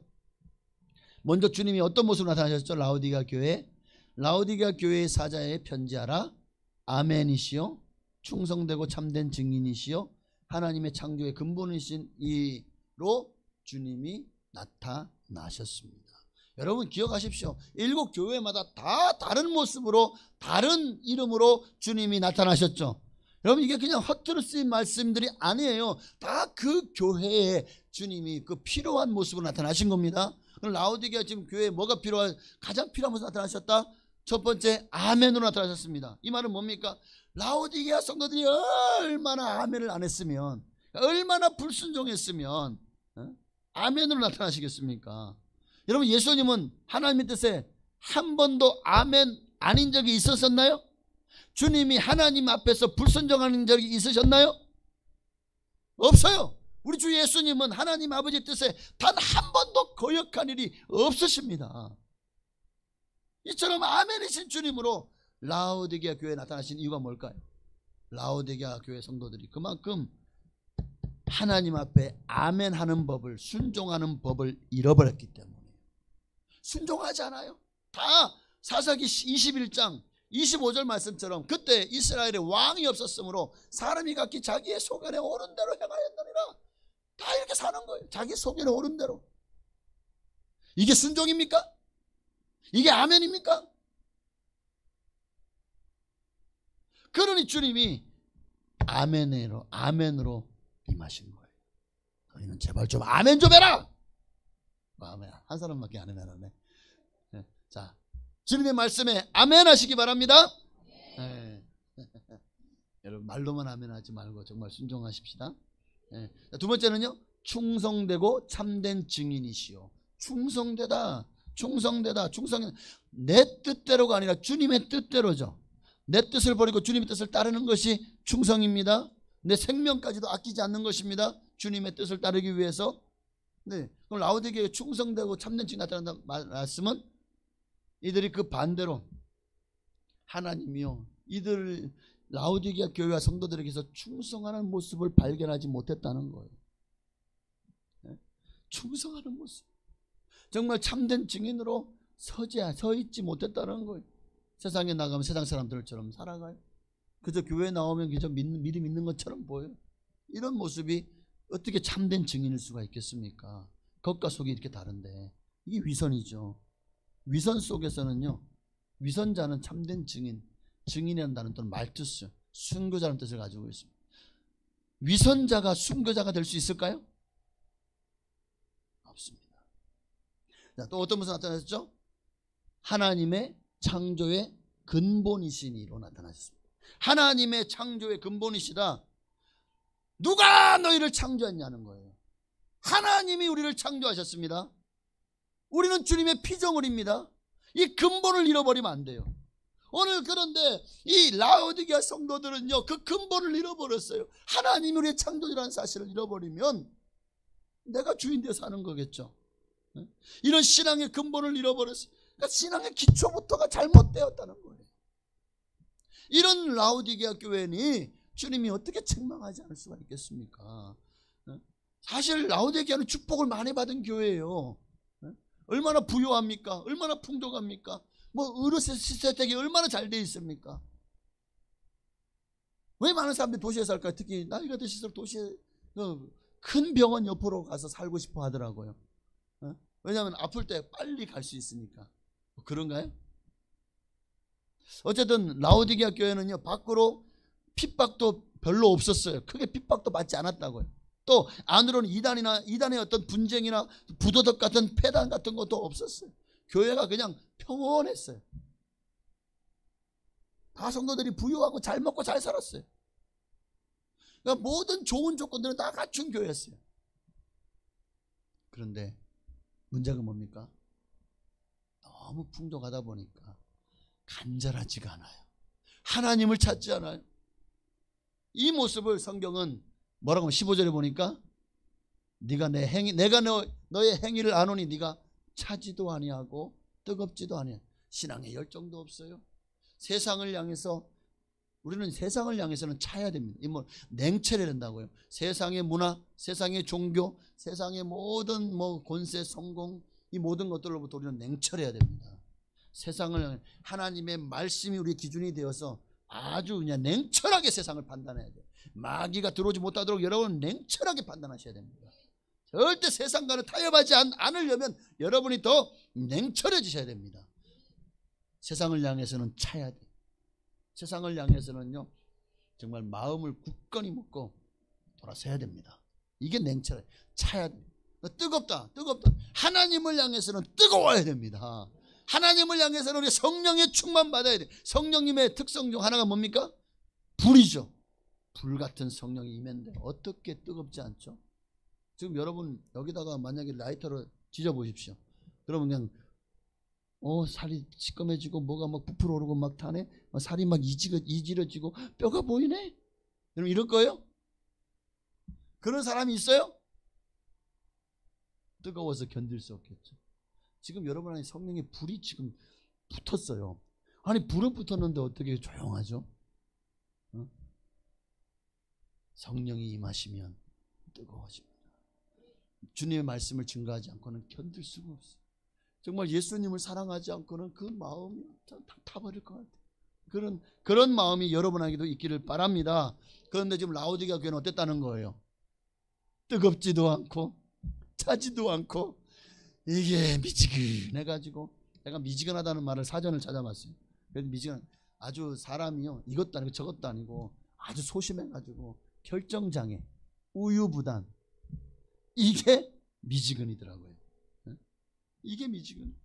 먼저 주님이 어떤 모습으로 나타나셨죠? 라오디게아 교회. 라오디게아 교회의 사자에 편지하라. 아멘이시요 충성되고 참된 증인이시요 하나님의 창조의 근본이신 이로 주님이 나타나셨습니다. 여러분 기억하십시오. 7 교회마다 다 다른 모습으로 다른 이름으로 주님이 나타나셨죠. 여러분 이게 그냥 허투루 쓰인 말씀들이 아니에요. 다 그 교회에 주님이 그 필요한 모습으로 나타나신 겁니다. 라오디게아 지금 교회에 뭐가 가장 필요한 모습으로 나타나셨다? 첫 번째, 아멘으로 나타나셨습니다. 이 말은 뭡니까? 라오디게아 성도들이 얼마나 아멘을 안 했으면, 얼마나 불순종했으면 아멘으로 나타나시겠습니까? 여러분 예수님은 하나님의 뜻에 한 번도 아멘 아닌 적이 있었었나요? 주님이 하나님 앞에서 불순종하는 적이 있으셨나요? 없어요. 우리 주 예수님은 하나님 아버지 뜻에 단 한 번도 거역한 일이 없으십니다. 이처럼 아멘이신 주님으로 라오디게아 교회에 나타나신 이유가 뭘까요? 라오디게아 교회 성도들이 그만큼 하나님 앞에 아멘하는 법을, 순종하는 법을 잃어버렸기 때문에. 순종하지 않아요. 다 사사기 21장 25절 말씀처럼 그때 이스라엘에 왕이 없었으므로 사람이 각기 자기의 소견에 오른 대로 행하였느니라. 다 이렇게 사는 거예요. 자기 소견에 오른 대로. 이게 순종입니까? 이게 아멘입니까? 그러니 주님이 아멘으로 임하신 거예요. 너희는 제발 좀 아멘 좀 해라. 아멘. 한 사람밖에 안 해놨네. 자, 주님의 말씀에 아멘 하시기 바랍니다. 네. 여러분 말로만 아멘 하지 말고 정말 순종하십시다. 네. 두 번째는요, 충성되고 참된 증인이시오. 충성되다. 내 뜻대로가 아니라 주님의 뜻대로죠. 내 뜻을 버리고 주님의 뜻을 따르는 것이 충성입니다. 내 생명까지도 아끼지 않는 것입니다. 주님의 뜻을 따르기 위해서. 네. 그럼 라오디게에 충성되고 참된 증인 나타난다는 말씀은 이들이 그 반대로 하나님이요, 이들 라오디게아 교회와 성도들에게서 충성하는 모습을 발견하지 못했다는 거예요. 네? 충성하는 모습, 정말 참된 증인으로 서 있지 못했다는 거예요. 세상에 나가면 세상 사람들처럼 살아가요. 그저 교회 나오면 그저 미리 믿는 것처럼 보여요. 이런 모습이 어떻게 참된 증인일 수가 있겠습니까? 겉과 속이 이렇게 다른데 이게 위선이죠. 위선 속에서는요, 위선자는 참된 증인이라는 단어 또는 말뜻, 순교자라는 뜻을 가지고 있습니다. 위선자가 순교자가 될 수 있을까요? 없습니다. 자, 또 어떤 모습 나타났죠? 하나님의 창조의 근본이신 이로 나타나셨습니다. 하나님의 창조의 근본이시다. 누가 너희를 창조했냐는 거예요. 하나님이 우리를 창조하셨습니다. 우리는 주님의 피조물입니다. 이 근본을 잃어버리면 안 돼요. 오늘 그런데 이 라오디게아 성도들은요, 그 근본을 잃어버렸어요. 하나님이 우리의 창조주라는 사실을 잃어버리면 내가 주인 되어 사는 거겠죠. 이런 신앙의 근본을 잃어버렸어요. 그러니까 신앙의 기초부터가 잘못되었다는 거예요. 이런 라오디게아 교회니 주님이 어떻게 책망하지 않을 수가 있겠습니까? 사실 라오디게아는 축복을 많이 받은 교회예요. 얼마나 부유합니까? 얼마나 풍족합니까? 뭐 의료 시스템이 얼마나 잘 돼 있습니까? 왜 많은 사람들이 도시에 살까요? 특히 나이가 드실수록 도시에 큰 병원 옆으로 가서 살고 싶어 하더라고요. 왜냐하면 아플 때 빨리 갈 수 있으니까. 그런가요? 어쨌든 라오디게아 교회는요, 밖으로 핍박도 별로 없었어요. 크게 핍박도 받지 않았다고요. 또 안으로는 이단의 어떤 분쟁이나 부도덕 같은 폐단 같은 것도 없었어요. 교회가 그냥 평온했어요. 다 성도들이 부유하고 잘 먹고 잘 살았어요. 그러니까 모든 좋은 조건들은 다 갖춘 교회였어요. 그런데 문제가 뭡니까? 너무 풍족하다 보니까 간절하지가 않아요. 하나님을 찾지 않아요. 이 모습을 성경은 뭐라고 하면 15절에 보니까 네가 너의 행위를 아노니 네가 차지도 아니하고 뜨겁지도 아니하고 신앙의 열정도 없어요. 세상을 향해서 우리는 세상을 향해서는 차야 됩니다. 이 뭐 냉철해야 된다고요. 세상의 문화, 세상의 종교, 세상의 모든 권세, 성공 이 모든 것들로부터 우리는 냉철해야 됩니다. 세상을 하나님의 말씀이 우리의 기준이 되어서 아주 그냥 냉철하게 세상을 판단해야 돼요. 마귀가 들어오지 못하도록 여러분은 냉철하게 판단하셔야 됩니다. 절대 세상과는 타협하지 않으려면 여러분이 더 냉철해지셔야 됩니다. 세상을 향해서는 차야 돼요. 세상을 향해서는요, 정말 마음을 굳건히 먹고 돌아서야 됩니다. 이게 냉철해. 차야 돼. 뜨겁다. 하나님을 향해서는 뜨거워야 됩니다. 하나님을 향해서는 우리 성령의 충만 받아야 돼. 성령님의 특성 중 하나가 뭡니까? 불이죠. 불 같은 성령이 임했는데 어떻게 뜨겁지 않죠? 지금 여러분 여기다가 만약에 라이터로 지져 보십시오. 그러면 그냥 살이 시꺼매지고 뭐가 막 부풀어 오르고 막 타네. 살이 막 이지러지고 뼈가 보이네. 여러분 이럴 거예요? 그런 사람이 있어요? 뜨거워서 견딜 수 없겠죠. 지금 여러분 안에 성령의 불이 지금 붙었어요. 아니 불은 붙었는데 어떻게 조용하죠? 성령이 임하시면 뜨거워집니다. 주님의 말씀을 증거하지 않고는 견딜 수가 없어요. 정말 예수님을 사랑하지 않고는 그 마음이 타버릴 것 같아요. 그런 마음이 여러분에게도 있기를 바랍니다. 그런데 지금 라오디게아 교회는 어땠다는 거예요? 뜨겁지도 않고 차지도 않고 이게 미지근해가지고, 내가 미지근하다는 말을 사전을 찾아봤어요. 그래서 아주 사람이요 이것도 아니고 저것도 아니고 아주 소심해가지고 결정장애, 우유부단, 이게 미지근이더라고요. 이게 미지근.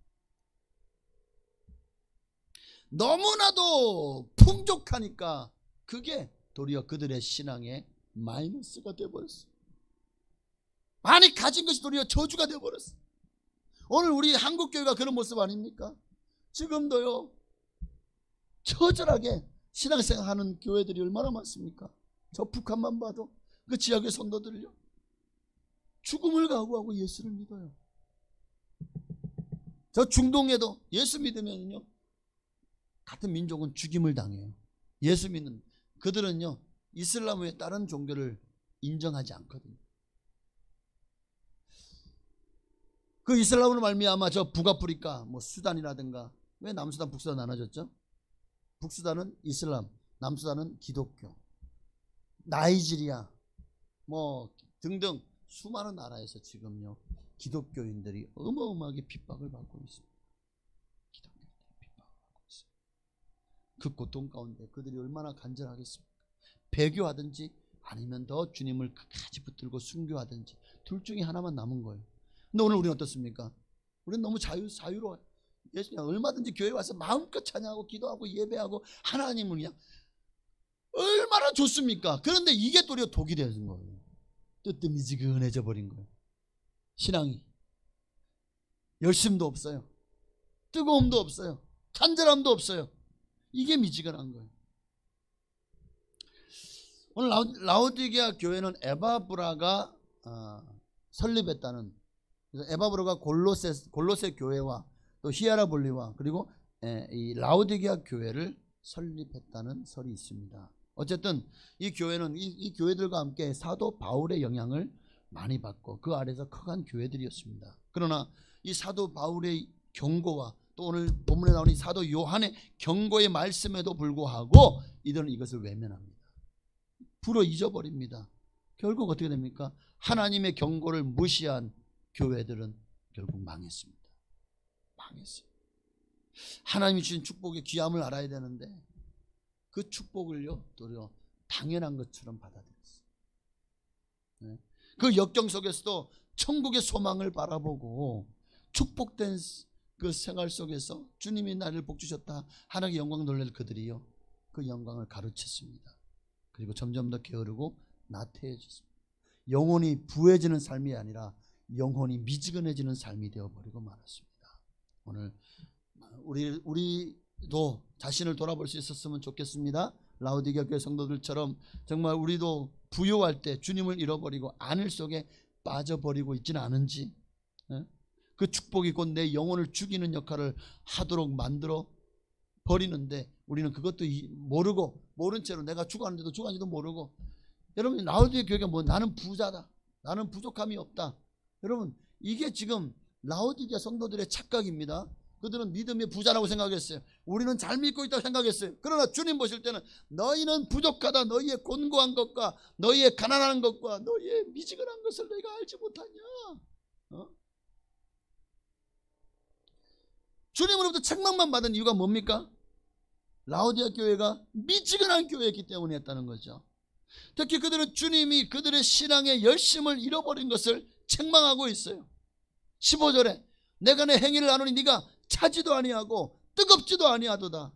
너무나도 풍족하니까 그게 도리어 그들의 신앙의 마이너스가 되어버렸어요. 많이 가진 것이 도리어 저주가 되어버렸어요. 오늘 우리 한국교회가 그런 모습 아닙니까? 지금도요 처절하게 신앙생활하는 교회들이 얼마나 많습니까? 저 북한만 봐도 그 지역의 성도들요 죽음을 각오하고 예수를 믿어요. 저 중동에도 예수 믿으면요 같은 민족은 죽임을 당해요. 예수 믿는 그들은요 이슬람 외에 다른 종교를 인정하지 않거든요. 그 이슬람으로 말미암아 저 북아프리카 뭐 수단이라든가 왜 남수단 북수단 나눠졌죠? 북수단은 이슬람, 남수단은 기독교, 나이지리아 뭐 등등 수많은 나라에서 지금요 기독교인들이 어마어마하게 핍박을 받고 있습니다. 기독교인들이 핍박을 받고 있습니다. 그 고통 가운데 그들이 얼마나 간절하겠습니까? 배교하든지 아니면 더 주님을 끝까지 붙들고 순교하든지 둘 중에 하나만 남은 거예요. 근데 오늘 우리는 어떻습니까? 우리는 너무 자유로워요. 예수님 얼마든지 교회 와서 마음껏 찬양하고 기도하고 예배하고 하나님을 그냥 얼마나 좋습니까? 그런데 이게 도리어 독이 되는 거예요. 뜨뜻미지근해져 버린 거예요. 신앙이 열심도 없어요. 뜨거움도 없어요. 간절함도 없어요. 이게 미지근한 거예요. 오늘 라오디게아 교회는 에바브라가 설립했다는, 그래서 에바브라가 골로새 교회와 또 히에라볼리와 그리고 이 라오디게아 교회를 설립했다는 설이 있습니다. 어쨌든 이 교회는 이 교회들과 함께 사도 바울의 영향을 많이 받고 그 아래서 커간 교회들이었습니다. 그러나 이 사도 바울의 경고와 또 오늘 본문에 나오는 이 사도 요한의 경고의 말씀에도 불구하고 이들은 이것을 외면합니다. 불어 잊어버립니다. 결국 어떻게 됩니까? 하나님의 경고를 무시한 교회들은 결국 망했습니다. 망했어요. 하나님이 주신 축복의 귀함을 알아야 되는데 그 축복을요 도리어 당연한 것처럼 받아들였어요. 네. 그 역경 속에서도 천국의 소망을 바라보고 축복된 그 생활 속에서 주님이 나를 복 주셨다 하나님의 영광 돌릴 그들이요 그 영광을 가르쳤습니다. 그리고 점점 더 게으르고 나태해졌습니다. 영혼이 부해지는 삶이 아니라 영혼이 미지근해지는 삶이 되어버리고 말았습니다. 오늘 우리도 자신을 돌아볼 수 있었으면 좋겠습니다. 라오디게아 교회 성도들처럼 정말 우리도 부요할 때 주님을 잃어버리고 안일 속에 빠져버리고 있지는 않은지, 그 축복이 곧 내 영혼을 죽이는 역할을 하도록 만들어 버리는데 우리는 그것도 모르고 모른 채로 내가 죽었는데도 죽었는지도 모르고, 여러분 라오디게아 교회가 뭐 나는 부자다, 나는 부족함이 없다, 여러분 이게 지금 라오디게아 성도들의 착각입니다. 그들은 믿음의 부자라고 생각했어요. 우리는 잘 믿고 있다고 생각했어요. 그러나 주님 보실 때는 너희는 부족하다. 너희의 곤고한 것과 너희의 가난한 것과 너희의 미지근한 것을 너희가 알지 못하냐. 주님으로부터 책망만 받은 이유가 뭡니까? 라오디게아 교회가 미지근한 교회였기 때문에 했다는 거죠. 특히 그들은 주님이 그들의 신앙의 열심을 잃어버린 것을 책망하고 있어요. 15절에 내가 내 행위를 아노니 네가 차지도 아니하고 뜨겁지도 아니하도다.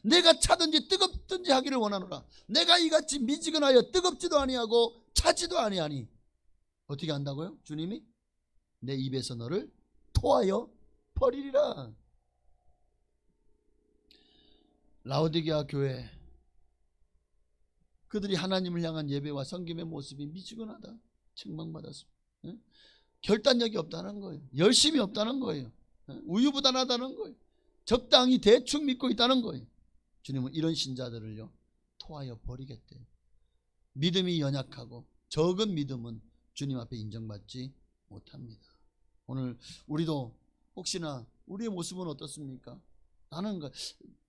내가 차든지 뜨겁든지 하기를 원하노라. 내가 이같이 미지근하여 뜨겁지도 아니하고 차지도 아니하니 어떻게 한다고요? 주님이 내 입에서 너를 토하여 버리리라. 라오디게아 교회 그들이 하나님을 향한 예배와 섬김의 모습이 미지근하다 책망받았습니다. 결단력이 없다는 거예요. 열심이 없다는 거예요. 우유부단하다는 거예요. 적당히 대충 믿고 있다는 거예요. 주님은 이런 신자들을요 토하여 버리겠대요. 믿음이 연약하고 적은 믿음은 주님 앞에 인정받지 못합니다. 오늘 우리도 혹시나 우리의 모습은 어떻습니까? 나는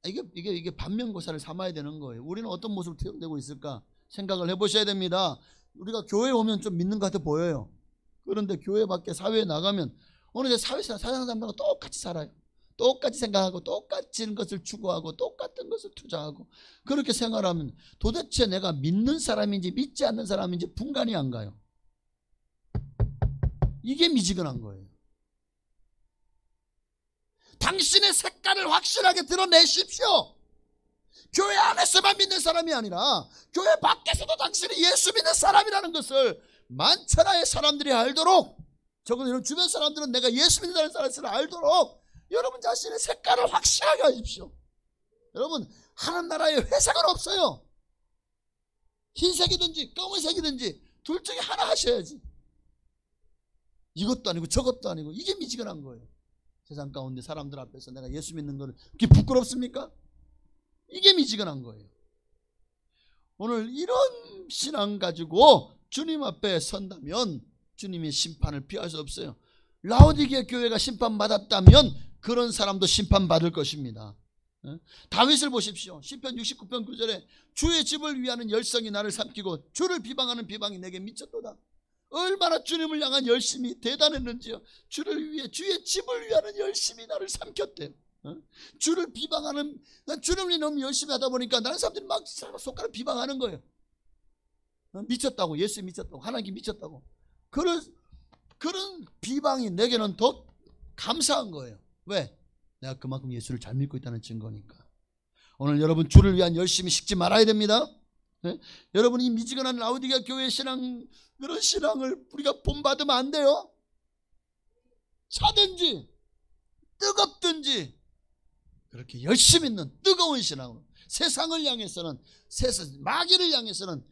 이게 반면교사를 삼아야 되는 거예요. 우리는 어떤 모습으로 태어나고 있을까 생각을 해보셔야 됩니다. 우리가 교회 오면 좀 믿는 것 같아 보여요. 그런데 교회 밖에 사회에 나가면 어느새 사회상 사람들과 똑같이 살아요. 똑같이 생각하고 똑같은 것을 추구하고 똑같은 것을 투자하고 그렇게 생활하면 도대체 내가 믿는 사람인지 믿지 않는 사람인지 분간이 안 가요. 이게 미지근한 거예요. 당신의 색깔을 확실하게 드러내십시오. 교회 안에서만 믿는 사람이 아니라 교회 밖에서도 당신이 예수 믿는 사람이라는 것을 만천하의 사람들이 알도록, 적어도 여러분 주변 사람들은 내가 예수 믿는다는 사람을 알도록 여러분 자신의 색깔을 확실하게 하십시오. 여러분 하는 나라에 회색은 없어요. 흰색이든지 검은색이든지 둘 중에 하나 하셔야지. 이것도 아니고 저것도 아니고 이게 미지근한 거예요. 세상 가운데 사람들 앞에서 내가 예수 믿는 거를 그게 부끄럽습니까? 이게 미지근한 거예요. 오늘 이런 신앙 가지고 주님 앞에 선다면 주님의 심판을 피할 수 없어요. 라오디게아 교회가 심판받았다면 그런 사람도 심판받을 것입니다. 다윗을 보십시오. 시편 69편 9절에 주의 집을 위하는 열성이 나를 삼키고 주를 비방하는 비방이 내게 미쳤도다. 얼마나 주님을 향한 열심이 대단했는지요. 주를 위해 주의 집을 위하는 열심이 나를 삼켰대요. 주를 비방하는, 난 주님이 너무 열심히 하다 보니까 다른 사람들이 막 손가락 비방하는 거예요. 미쳤다고, 예수 미쳤다고, 하나님 미쳤다고. 그런 비방이 내게는 더 감사한 거예요. 왜? 내가 그만큼 예수를 잘 믿고 있다는 증거니까. 오늘 여러분 주를 위한 열심히 식지 말아야 됩니다. 네? 여러분 이 미지근한 라오디게아 교회 신앙, 그런 신앙을 우리가 본받으면 안 돼요. 차든지 뜨겁든지 그렇게 열심히 있는 뜨거운 신앙으로 세상을 향해서는, 세상 마귀를 향해서는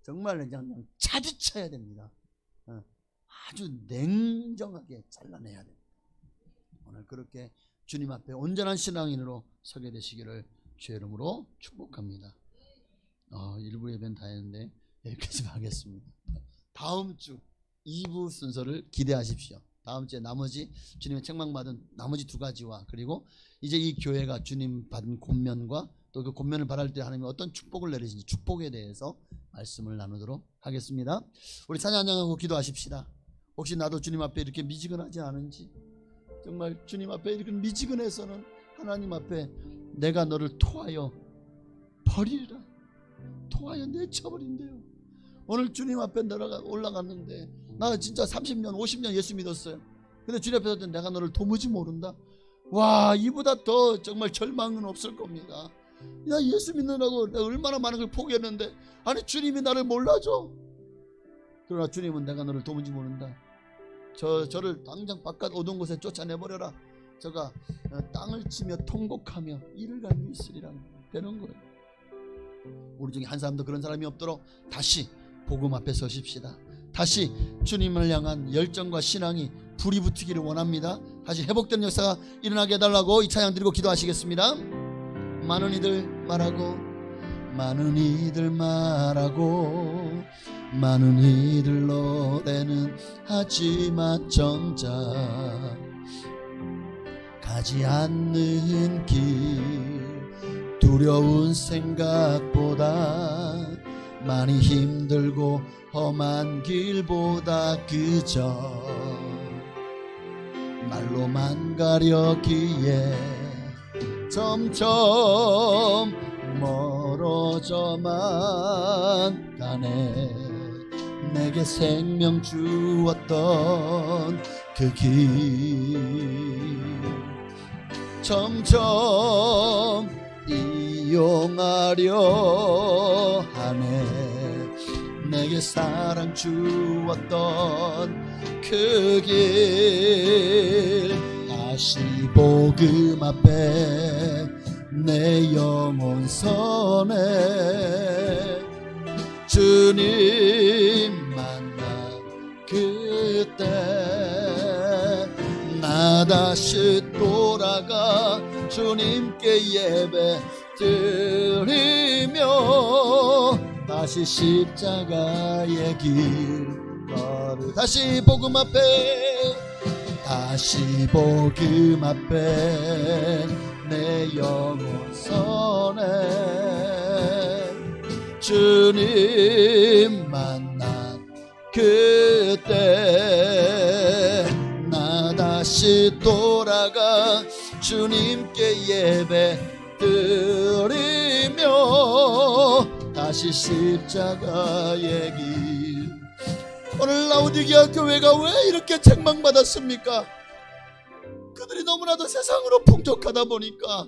정말 그냥 차지쳐야 됩니다. 아주 냉정하게 잘라내야 됩니다. 오늘 그렇게 주님 앞에 온전한 신앙인으로 서게 되시기를 주의 이름으로 축복합니다. 1부 예배는 다 했는데 여기까지만 하겠습니다. 다음 주 2부 순서를 기대하십시오. 다음 주에 나머지 주님의 책망받은 나머지 2가지와 그리고 이제 이 교회가 주님 받은 권면과 또 그 권면을 바랄 때 하나님이 어떤 축복을 내리신지 축복에 대해서 말씀을 나누도록 하겠습니다. 우리 찬양하고 기도하십시다. 혹시 나도 주님 앞에 이렇게 미지근하지 않은지, 정말 주님 앞에 이렇게 미지근해서는 하나님 앞에 내가 너를 토하여 버리리라, 토하여 내쳐버린대요. 오늘 주님 앞에 올라갔는데 나 진짜 30년 50년 예수 믿었어요. 근데 주님 앞에서 내가 너를 도무지 모른다. 와, 이보다 더 정말 절망은 없을 겁니다. 야, 예수 믿느라고 내가 얼마나 많은 걸 포기했는데, 아니 주님이 나를 몰라줘. 그러나 주님은 내가 너를 도무지 모른다. 저를 당장 바깥 어두운 곳에 쫓아내버려라. 저가 땅을 치며 통곡하며 이를 갈며 있으리라 되는 거예요. 우리 중에 한 사람도 그런 사람이 없도록 다시 복음 앞에 서십시다. 다시 주님을 향한 열정과 신앙이 불이 붙기를 원합니다. 다시 회복되는 역사가 일어나게 해달라고 이 찬양 드리고 기도하시겠습니다. 많은 이들 말하고, 많은 이들 말하고, 많은 이들 노래는 하지만 정작 가지 않는 길, 두려운 생각보다 많이 힘들고 험한 길보다 그저 말로만 가려기에 점점 멀어져만 가네. 내게 생명 주었던 그 길 점점 이용하려 하네. 내게 사랑 주었던 그 길 다시 복음 앞에 내 영혼 선에 주님 만나 그때 나 다시 돌아가 주님께 예배 드리며 다시 십자가의 길 걸을 다시 복음 앞에 다시 복음 앞에 내 영혼 선에 주님 만난 그때 나 다시 다시 돌아가 주님께 예배 드리며 다시 십자가의 길. 오늘 라오디게아 교회가 왜 이렇게 책망받았습니까? 그들이 너무나도 세상으로 풍족하다 보니까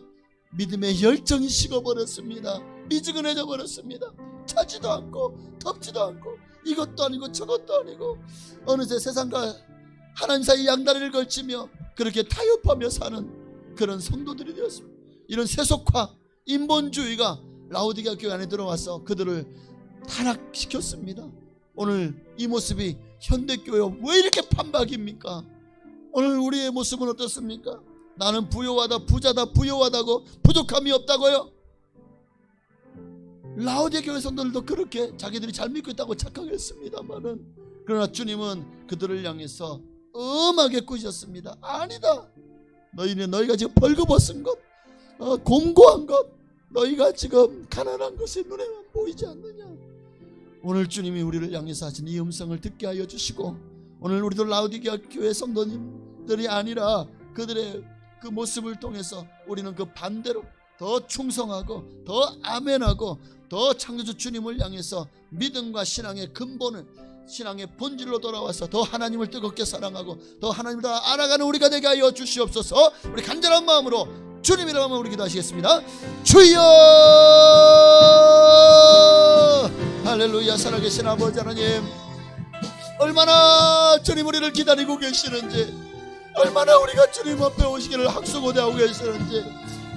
믿음의 열정이 식어버렸습니다. 미지근해져 버렸습니다. 차지도 않고 덥지도 않고 이것도 아니고 저것도 아니고 어느새 세상과 하나님 사이 양다리를 걸치며 그렇게 타협하며 사는 그런 성도들이 되었습니다. 이런 세속화, 인본주의가 라오디게아 교회 안에 들어와서 그들을 타락시켰습니다. 오늘 이 모습이 현대교회와 왜 이렇게 판박입니까? 오늘 우리의 모습은 어떻습니까? 나는 부요하다, 부자다, 부요하다고 부족함이 없다고요? 라오디게아 교회 성도들도 그렇게 자기들이 잘 믿고 있다고 착각했습니다만은, 그러나 주님은 그들을 향해서 엄하게 꾸짖었습니다. 아니다. 너희가 지금 벌거벗은 것, 곰고한 것, 너희가 지금 가난한 것이 눈에만 보이지 않느냐. 오늘 주님이 우리를 향해서 하신 이 음성을 듣게 하여 주시고, 오늘 우리도 라오디게아 교회 성도님들이 아니라 그들의 그 모습을 통해서 우리는 그 반대로 더 충성하고 더 아멘하고 더 창조주 주님을 향해서 믿음과 신앙의 근본을, 신앙의 본질로 돌아와서 더 하나님을 뜨겁게 사랑하고 더 하나님을 더 알아가는 우리가 되게 하여 주시옵소서. 우리 간절한 마음으로 주님의 이름으로 우리 기도하시겠습니다. 주여! 할렐루야. 살아계신 아버지 하나님, 얼마나 주님 우리를 기다리고 계시는지, 얼마나 우리가 주님 앞에 오시기를 학수고대하고 계시는지.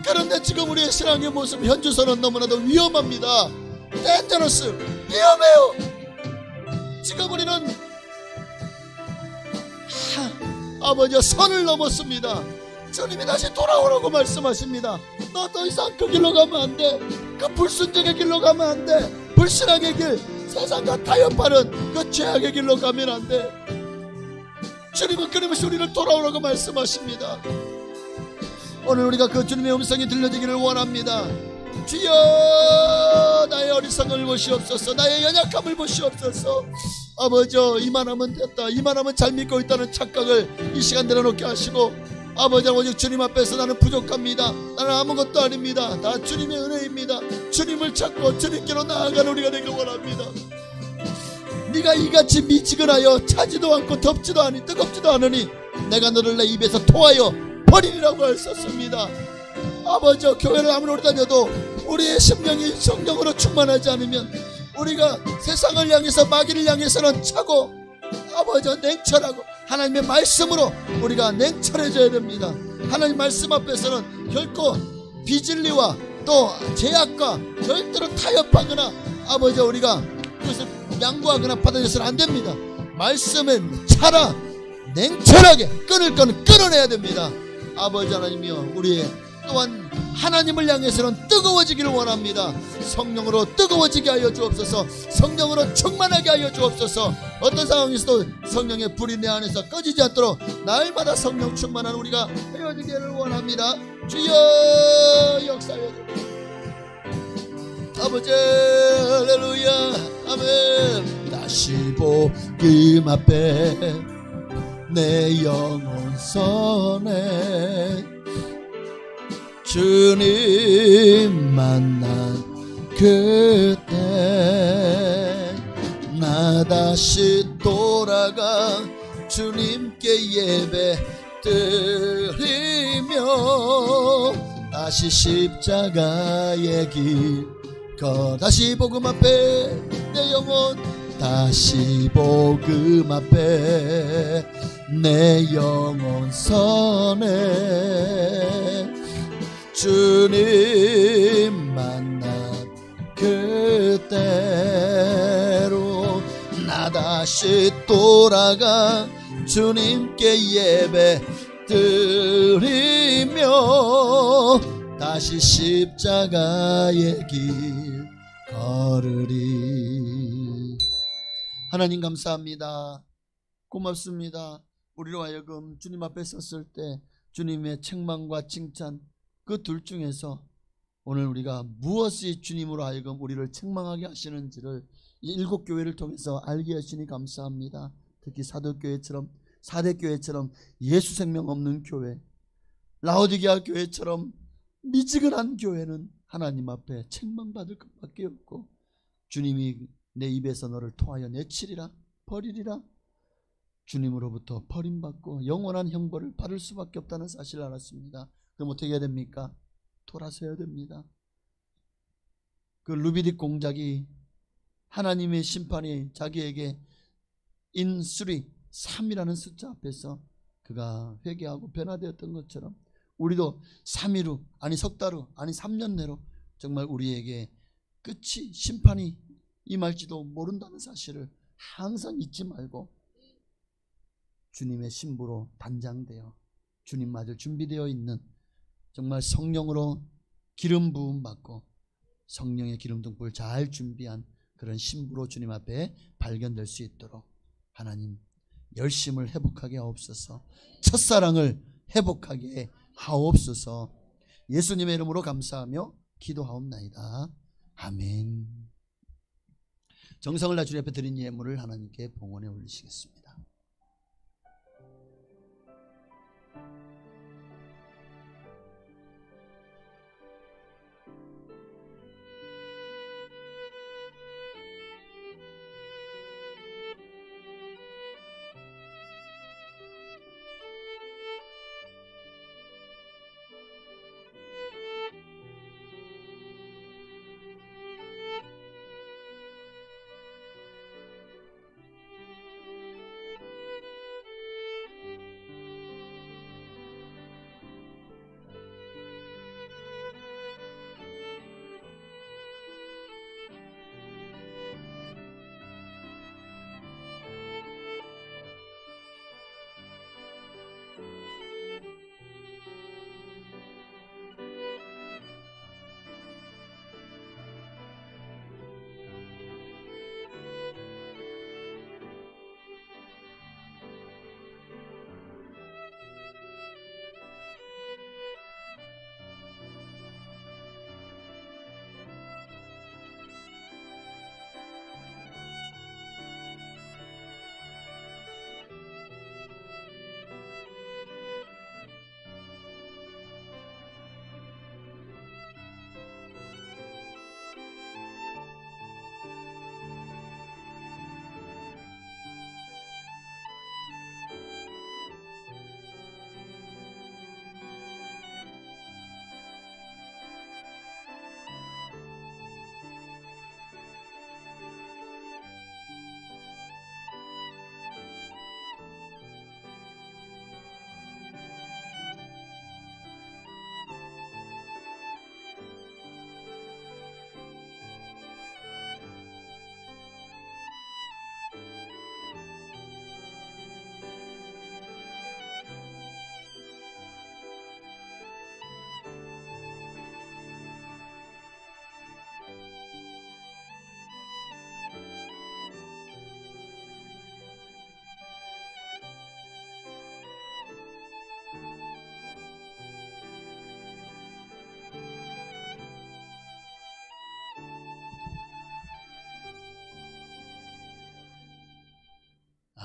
그런데 지금 우리의 신앙의 모습 현주소는 너무나도 위험합니다. 댄저러스, 위험해요. 지금 우리는 아버지 선을 넘었습니다. 주님이 다시 돌아오라고 말씀하십니다. 너 더 이상 그 길로 가면 안 돼. 그 불순종의 길로 가면 안 돼. 불신앙의 길, 세상과 타협하는 그 죄악의 길로 가면 안 돼. 주님은 끊임없이 우리를 돌아오라고 말씀하십니다. 오늘 우리가 그 주님의 음성이 들려지기를 원합니다. 주여, 나의 어리석음을 보시옵소서. 나의 연약함을 보시옵소서. 아버지, 이만하면 됐다, 이만하면 잘 믿고 있다는 착각을 이 시간 내려놓게 하시고, 아버지, 오직 주님 앞에서 나는 부족합니다, 나는 아무것도 아닙니다, 다 주님의 은혜입니다, 주님을 찾고 주님께로 나아가는 우리가 되길 원합니다. 네가 이같이 미지근하여 차지도 않고 덥지도 않으니 뜨겁지도 않으니 내가 너를 내 입에서 토하여 버리리라고 하셨습니다. 아버지, 교회를 아무리 오래 다녀도 우리의 심령이 성령으로 충만하지 않으면 우리가 세상을 향해서, 마귀를 향해서는 차고, 아버지, 냉철하고 하나님의 말씀으로 우리가 냉철해져야 됩니다. 하나님 말씀 앞에서는 결코 비진리와 또 제약과 절대로 타협하거나 아버지, 우리가 그것을 양보하거나 받아줘서는 안 됩니다. 말씀은 차라 냉철하게 끊을 거는 끊어내야 됩니다. 아버지 하나님이여, 우리의 또한 하나님을 향해서는 뜨거워지기를 원합니다. 성령으로 뜨거워지게 하여 주옵소서. 성령으로 충만하게 하여 주옵소서. 어떤 상황에서도 성령의 불이 내 안에서 꺼지지 않도록 날마다 성령 충만한 우리가 되어지기를 원합니다. 주여, 역사하여 주옵소서. 아버지, 할렐루야, 아멘. 다시 복음 앞에 내 영혼 선에 주님 만난 그때 나 다시 돌아가 주님께 예배 드리며 다시 십자가의 길 다시 복음 앞에 내 영혼, 다시 복음 앞에 내 영혼 선에 주님 만난 그때로 나 다시 돌아가 주님께 예배 드리며 다시 십자가의 길 걸으리. 하나님 감사합니다. 고맙습니다. 우리로 하여금 주님 앞에 섰을 때 주님의 책망과 칭찬, 그 둘 중에서 오늘 우리가 무엇이 주님으로 하여금 우리를 책망하게 하시는지를 이 7 교회를 통해서 알게 하시니 감사합니다. 특히 사도교회처럼 사대 교회처럼 예수 생명 없는 교회, 라오디게아 교회처럼 미지근한 교회는 하나님 앞에 책망받을 것밖에 없고, 주님이 내 입에서 너를 토하여 내치리라, 버리리라, 주님으로부터 버림받고 영원한 형벌을 받을 수밖에 없다는 사실을 알았습니다. 그럼 어떻게 해야 됩니까? 돌아서야 됩니다. 그 루비딕 공작이 하나님의 심판이 자기에게 인수리 3이라는 숫자 앞에서 그가 회개하고 변화되었던 것처럼 우리도 3일 후, 아니 석 달 후, 아니 3년 내로 정말 우리에게 끝이, 심판이 임할지도 모른다는 사실을 항상 잊지 말고 주님의 신부로 단장되어 주님 맞을 준비되어 있는, 정말 성령으로 기름 부음 받고 성령의 기름 등불 잘 준비한 그런 신부로 주님 앞에 발견될 수 있도록 하나님 열심을 회복하게 하옵소서. 첫사랑을 회복하게 하옵소서. 예수님의 이름으로 감사하며 기도하옵나이다. 아멘. 정성을 다 주님 앞에 드린 예물을 하나님께 봉헌해 올리시겠습니다.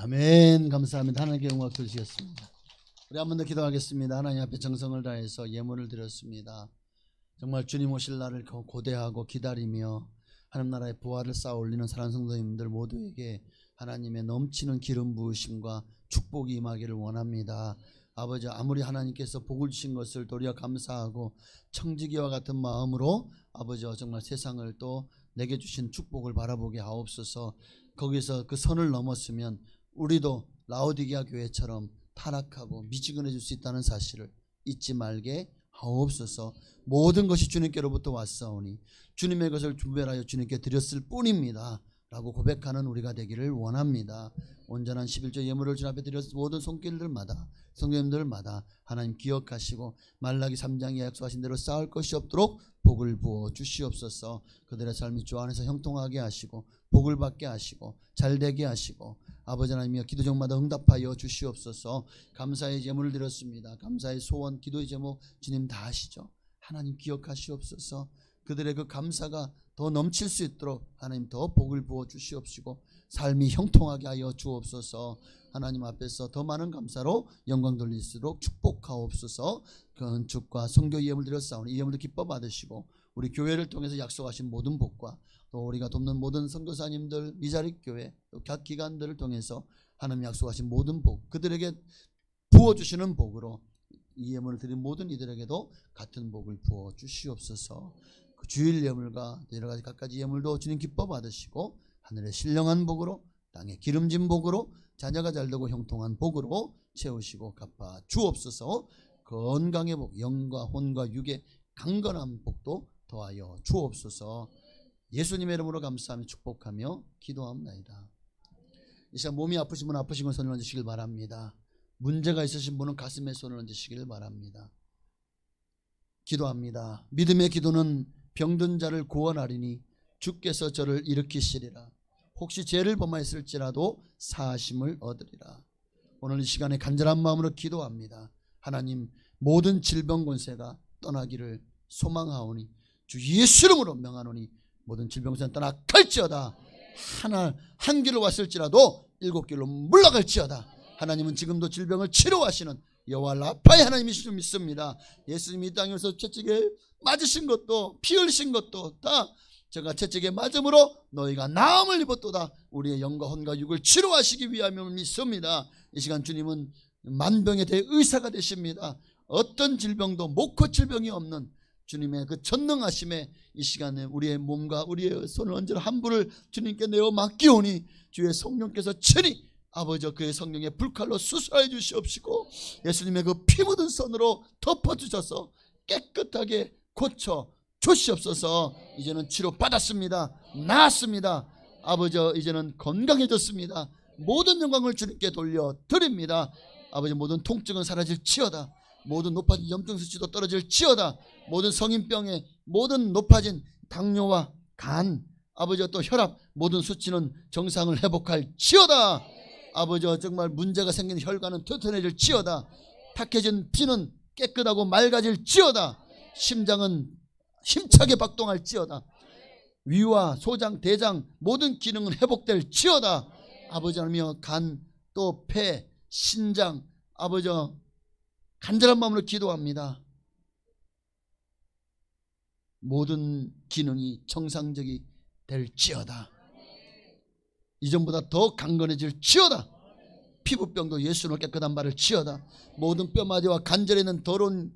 아멘. 감사합니다. 하나님께 영광 돌리시겠습니다. 우리 한 번 더 기도하겠습니다. 하나님 앞에 정성을 다해서 예물을 드렸습니다. 정말 주님 오실 날을 고대하고 기다리며 하나님 나라의 부활을 쌓아 올리는 사랑하는 성도님들 모두에게 하나님의 넘치는 기름 부으심과 축복이 임하기를 원합니다. 아버지, 아무리 하나님께서 복을 주신 것을 도리어 감사하고 청지기와 같은 마음으로 아버지 정말 세상을 또 내게 주신 축복을 바라보게 하옵소서. 거기서 그 선을 넘었으면 우리도 라오디게아 교회처럼 타락하고 미지근해질 수 있다는 사실을 잊지 말게 하옵소서. 모든 것이 주님께로부터 왔사오니 주님의 것을 분별하여 주님께 드렸을 뿐입니다 라고 고백하는 우리가 되기를 원합니다. 온전한 11조 예물을 주님 앞에 드렸을 모든 손길들마다 성도님들마다 하나님 기억하시고 말라기 3장에 약속하신 대로 쌓을 것이 없도록 복을 부어 주시옵소서. 그들의 삶이 주 안에서 형통하게 하시고 복을 받게 하시고 잘되게 하시고 아버지 하나님이여 기도 제목마다 응답하여 주시옵소서. 감사의 제물을 드렸습니다. 감사의 소원, 기도의 제목 주님 다 아시죠? 하나님 기억하시옵소서. 그들의 그 감사가 더 넘칠 수 있도록 하나님 더 복을 부어 주시옵시고 삶이 형통하게 하여 주옵소서. 하나님 앞에서 더 많은 감사로 영광 돌릴수록 축복하옵소서. 건축과 선교 예물 드렸사오니 이 예물도 기뻐 받으시고 우리 교회를 통해서 약속하신 모든 복과 또 우리가 돕는 모든 선교사님들, 미자립 교회, 또 각 기관들을 통해서 하나님 약속하신 모든 복, 그들에게 부어주시는 복으로 이 예물을 드린 모든 이들에게도 같은 복을 부어 주시옵소서. 그 주일 예물과 여러 가지 갖가지 예물도 주님 기뻐 받으시고 하늘의 신령한 복으로, 땅의 기름진 복으로, 자녀가 잘되고 형통한 복으로 채우시고 갚아 주옵소서. 건강의 복, 영과 혼과 육의 강건한 복도 더하여 주옵소서. 예수님의 이름으로 감사하며 축복하며 기도합니다. 이 시간 몸이 아프신 분은 아프신 분 손을 얹으시길 바랍니다. 문제가 있으신 분은 가슴에 손을 얹으시길 바랍니다. 기도합니다. 믿음의 기도는 병든 자를 구원하리니 주께서 저를 일으키시리라. 혹시 죄를 범하였을지라도 사하심을 얻으리라. 오늘 이 시간에 간절한 마음으로 기도합니다. 하나님, 모든 질병 권세가 떠나기를 소망하오니 주 예수 이름으로 명하노니 모든 질병 권세는 떠나갈지어다. 한 길로 왔을지라도 7길로 물러갈지어다. 하나님은 지금도 질병을 치료하시는 여호와 라파의 하나님이신 줄 믿습니다. 예수님이 이 땅에서 채찍에 맞으신 것도 피 흘리신 것도 다 제가 채찍에 맞음으로 너희가 나음을 입었도다. 우리의 영과 혼과 육을 치료하시기 위함을 믿습니다. 이 시간 주님은 만병의 대의사가 되십니다. 어떤 질병도 못 고칠 병이 없는 주님의 그 전능하심에 이 시간에 우리의 몸과 우리의 손을 얹은 한 분을 주님께 내어 맡기오니 주의 성령께서 친히 아버지 그의 성령의 불칼로 수술해 주시옵시고 예수님의 그 피 묻은 손으로 덮어주셔서 깨끗하게 고쳐 주시옵소서. 이제는 치료 받았습니다. 나았습니다. 아버지 이제는 건강해졌습니다. 모든 영광을 주님께 돌려드립니다. 아버지 모든 통증은 사라질지어다. 모든 높아진 염증 수치도 떨어질지어다. 모든 성인병의 모든 높아진 당뇨와 간 아버지 또 혈압 모든 수치는 정상을 회복할지어다. 아버지 정말 문제가 생긴 혈관은 튼튼해질지어다. 탁해진 피는 깨끗하고 맑아질지어다. 심장은 힘차게 박동할지어다. 위와 소장 대장 모든 기능은 회복될지어다. 아버지 하나님 간 또 폐 신장 아버지 간절한 마음으로 기도합니다. 모든 기능이 정상적이 될지어다. 이전보다 더 강건해질지어다. 피부병도 예수로 깨끗한 바를 지어다. 모든 뼈마디와 관절에 있는 더러운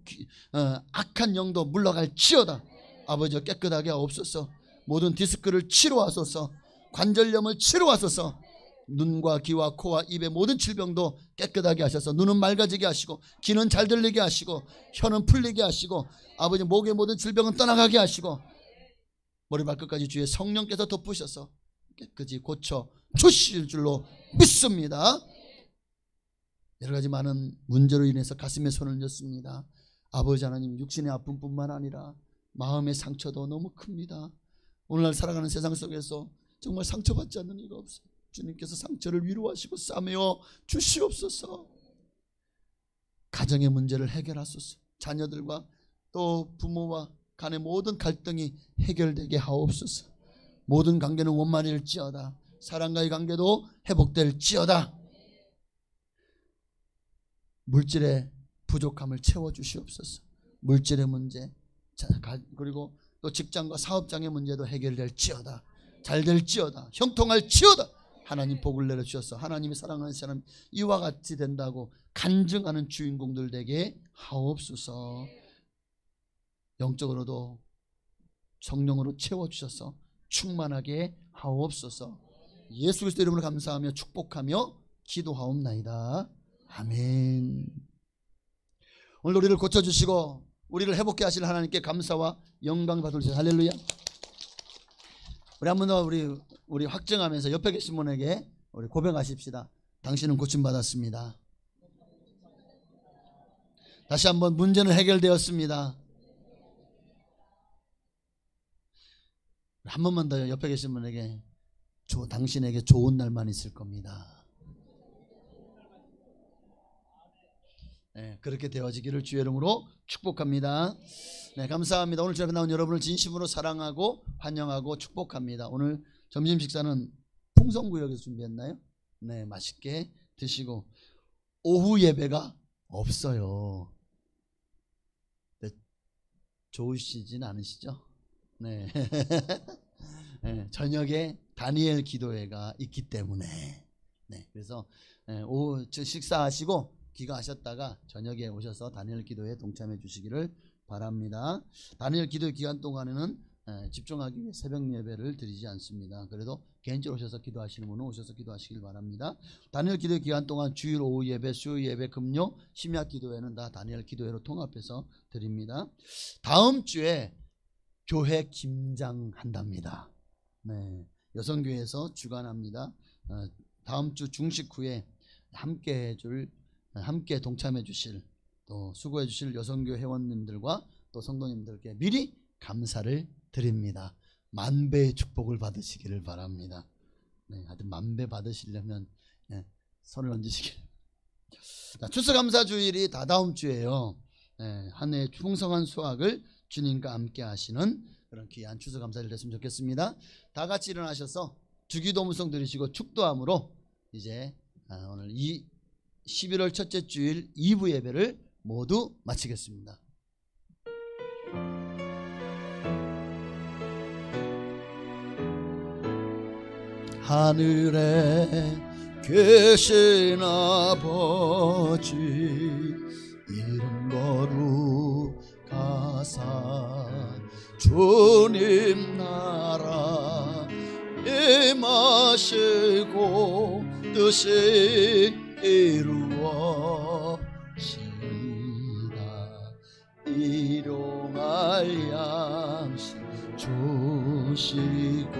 악한 영도 물러갈지어다. 아버지 깨끗하게 하옵소서. 모든 디스크를 치료하소서. 관절염을 치료하소서. 눈과 귀와 코와 입의 모든 질병도 깨끗하게 하셔서 눈은 맑아지게 하시고 귀는 잘 들리게 하시고 혀는 풀리게 하시고 아버지 목의 모든 질병은 떠나가게 하시고 머리 발끝까지 주의 성령께서 덮으셔서 깨끗이 고쳐 주실 줄로 믿습니다. 여러가지 많은 문제로 인해서 가슴에 손을 얹었습니다. 아버지 하나님 육신의 아픔뿐만 아니라 마음의 상처도 너무 큽니다. 오늘날 살아가는 세상 속에서 정말 상처받지 않는 이가 없어요. 주님께서 상처를 위로하시고 싸매어 주시옵소서. 가정의 문제를 해결하소서. 자녀들과 또 부모와 간의 모든 갈등이 해결되게 하옵소서. 모든 관계는 원만할지어다. 사랑과의 관계도 회복될지어다. 물질의 부족함을 채워주시옵소서. 물질의 문제 그리고 또 직장과 사업장의 문제도 해결될지어다. 잘될지어다. 형통할지어다. 하나님 복을 내려주셔서 하나님이 사랑하는 사람 이와 같이 된다고 간증하는 주인공들 되게 하옵소서. 영적으로도 성령으로 채워주셔서 충만하게 하옵소서. 예수 그리스도 이름으로 감사하며 축복하며 기도하옵나이다. 아멘. 오늘 우리를 고쳐주시고 우리를 회복케 하실 하나님께 감사와 영광 받으시옵소서. 할렐루야. 우리 한 번 더 우리 확증하면서 옆에 계신 분에게 우리 고백하십시다. 당신은 고침받았습니다. 다시 한번 문제는 해결되었습니다. 한 번만 더 옆에 계신 분에게 당신에게 좋은 날만 있을 겁니다. 네, 그렇게 되어지기를 주의 이름으로 축복합니다. 네, 감사합니다. 오늘 저녁에 나온 여러분을 진심으로 사랑하고 환영하고 축복합니다. 오늘 점심 식사는 풍성구역에서 준비했나요? 네, 맛있게 드시고 오후 예배가 없어요. 네, 좋으시진 않으시죠? 네. 네, 저녁에 다니엘 기도회가 있기 때문에 네, 그래서 오후 식사하시고 귀가하셨다가 저녁에 오셔서 다니엘 기도회에 동참해 주시기를 바랍니다. 다니엘 기도 기간 동안에는 집중하기 위해 새벽 예배를 드리지 않습니다. 그래도 개인적으로 오셔서 기도하시는 분은 오셔서 기도하시길 바랍니다. 다니엘 기도 기간 동안 주일 오후 예배, 수요 예배, 금요, 심야 기도회는 다 다니엘 기도회로 통합해서 드립니다. 다음 주에 교회 김장한답니다. 네, 여성교회에서 주관합니다. 다음 주 중식 후에 함께 동참해 주실 또 수고해 주실 여성교 회원님들과 또 성도님들께 미리 감사를 드립니다. 만배의 축복을 받으시기를 바랍니다. 네, 하여튼 만배 받으시려면 손을 얹으시길. 추수감사주일이 다다음 주에요. 한 해의 풍성한 수확을 주님과 함께 하시는 그런 귀한 추수감사일 됐으면 좋겠습니다. 다 같이 일어나셔서 주기도문성 드리시고 축도함으로 이제 오늘 11월 첫째 주일 2부 예배를 모두 마치겠습니다. 하늘에 계신 아버지 이름 거룩하사 주님 나라 임하시고 뜻이 이루어지다. 일용할 양식 주시고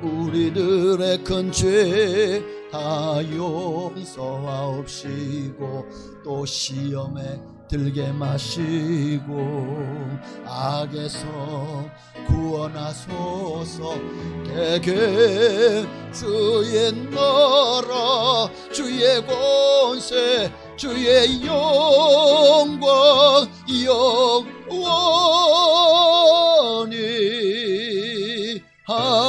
우리들의 큰 죄 다 용서하옵시고 또 시험에 들게 마시고 악에서 구원하소서. 대개 주의 나라 주의 권세 주의 영광 영원히 아멘.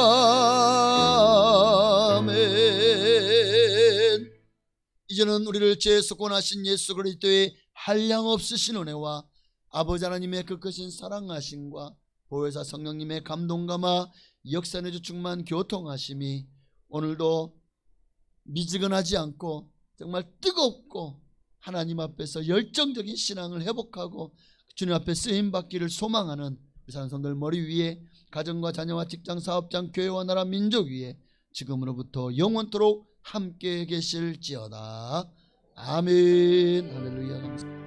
이제는 우리를 죄에서 구원하신 예수 그리스도의 한량없으신 은혜와 아버지 하나님의 그 크신 사랑하심과 보혜사 성령님의 감동감화 역사내주 충만 교통하심이 오늘도 미지근하지 않고 정말 뜨겁고 하나님 앞에서 열정적인 신앙을 회복하고 주님 앞에 쓰임받기를 소망하는 우리 산성들 머리 위에 가정과 자녀와 직장, 사업장, 교회와 나라, 민족 위에 지금으로부터 영원토록 함께 계실지어다. 아멘. 할렐루야. 감사합니다.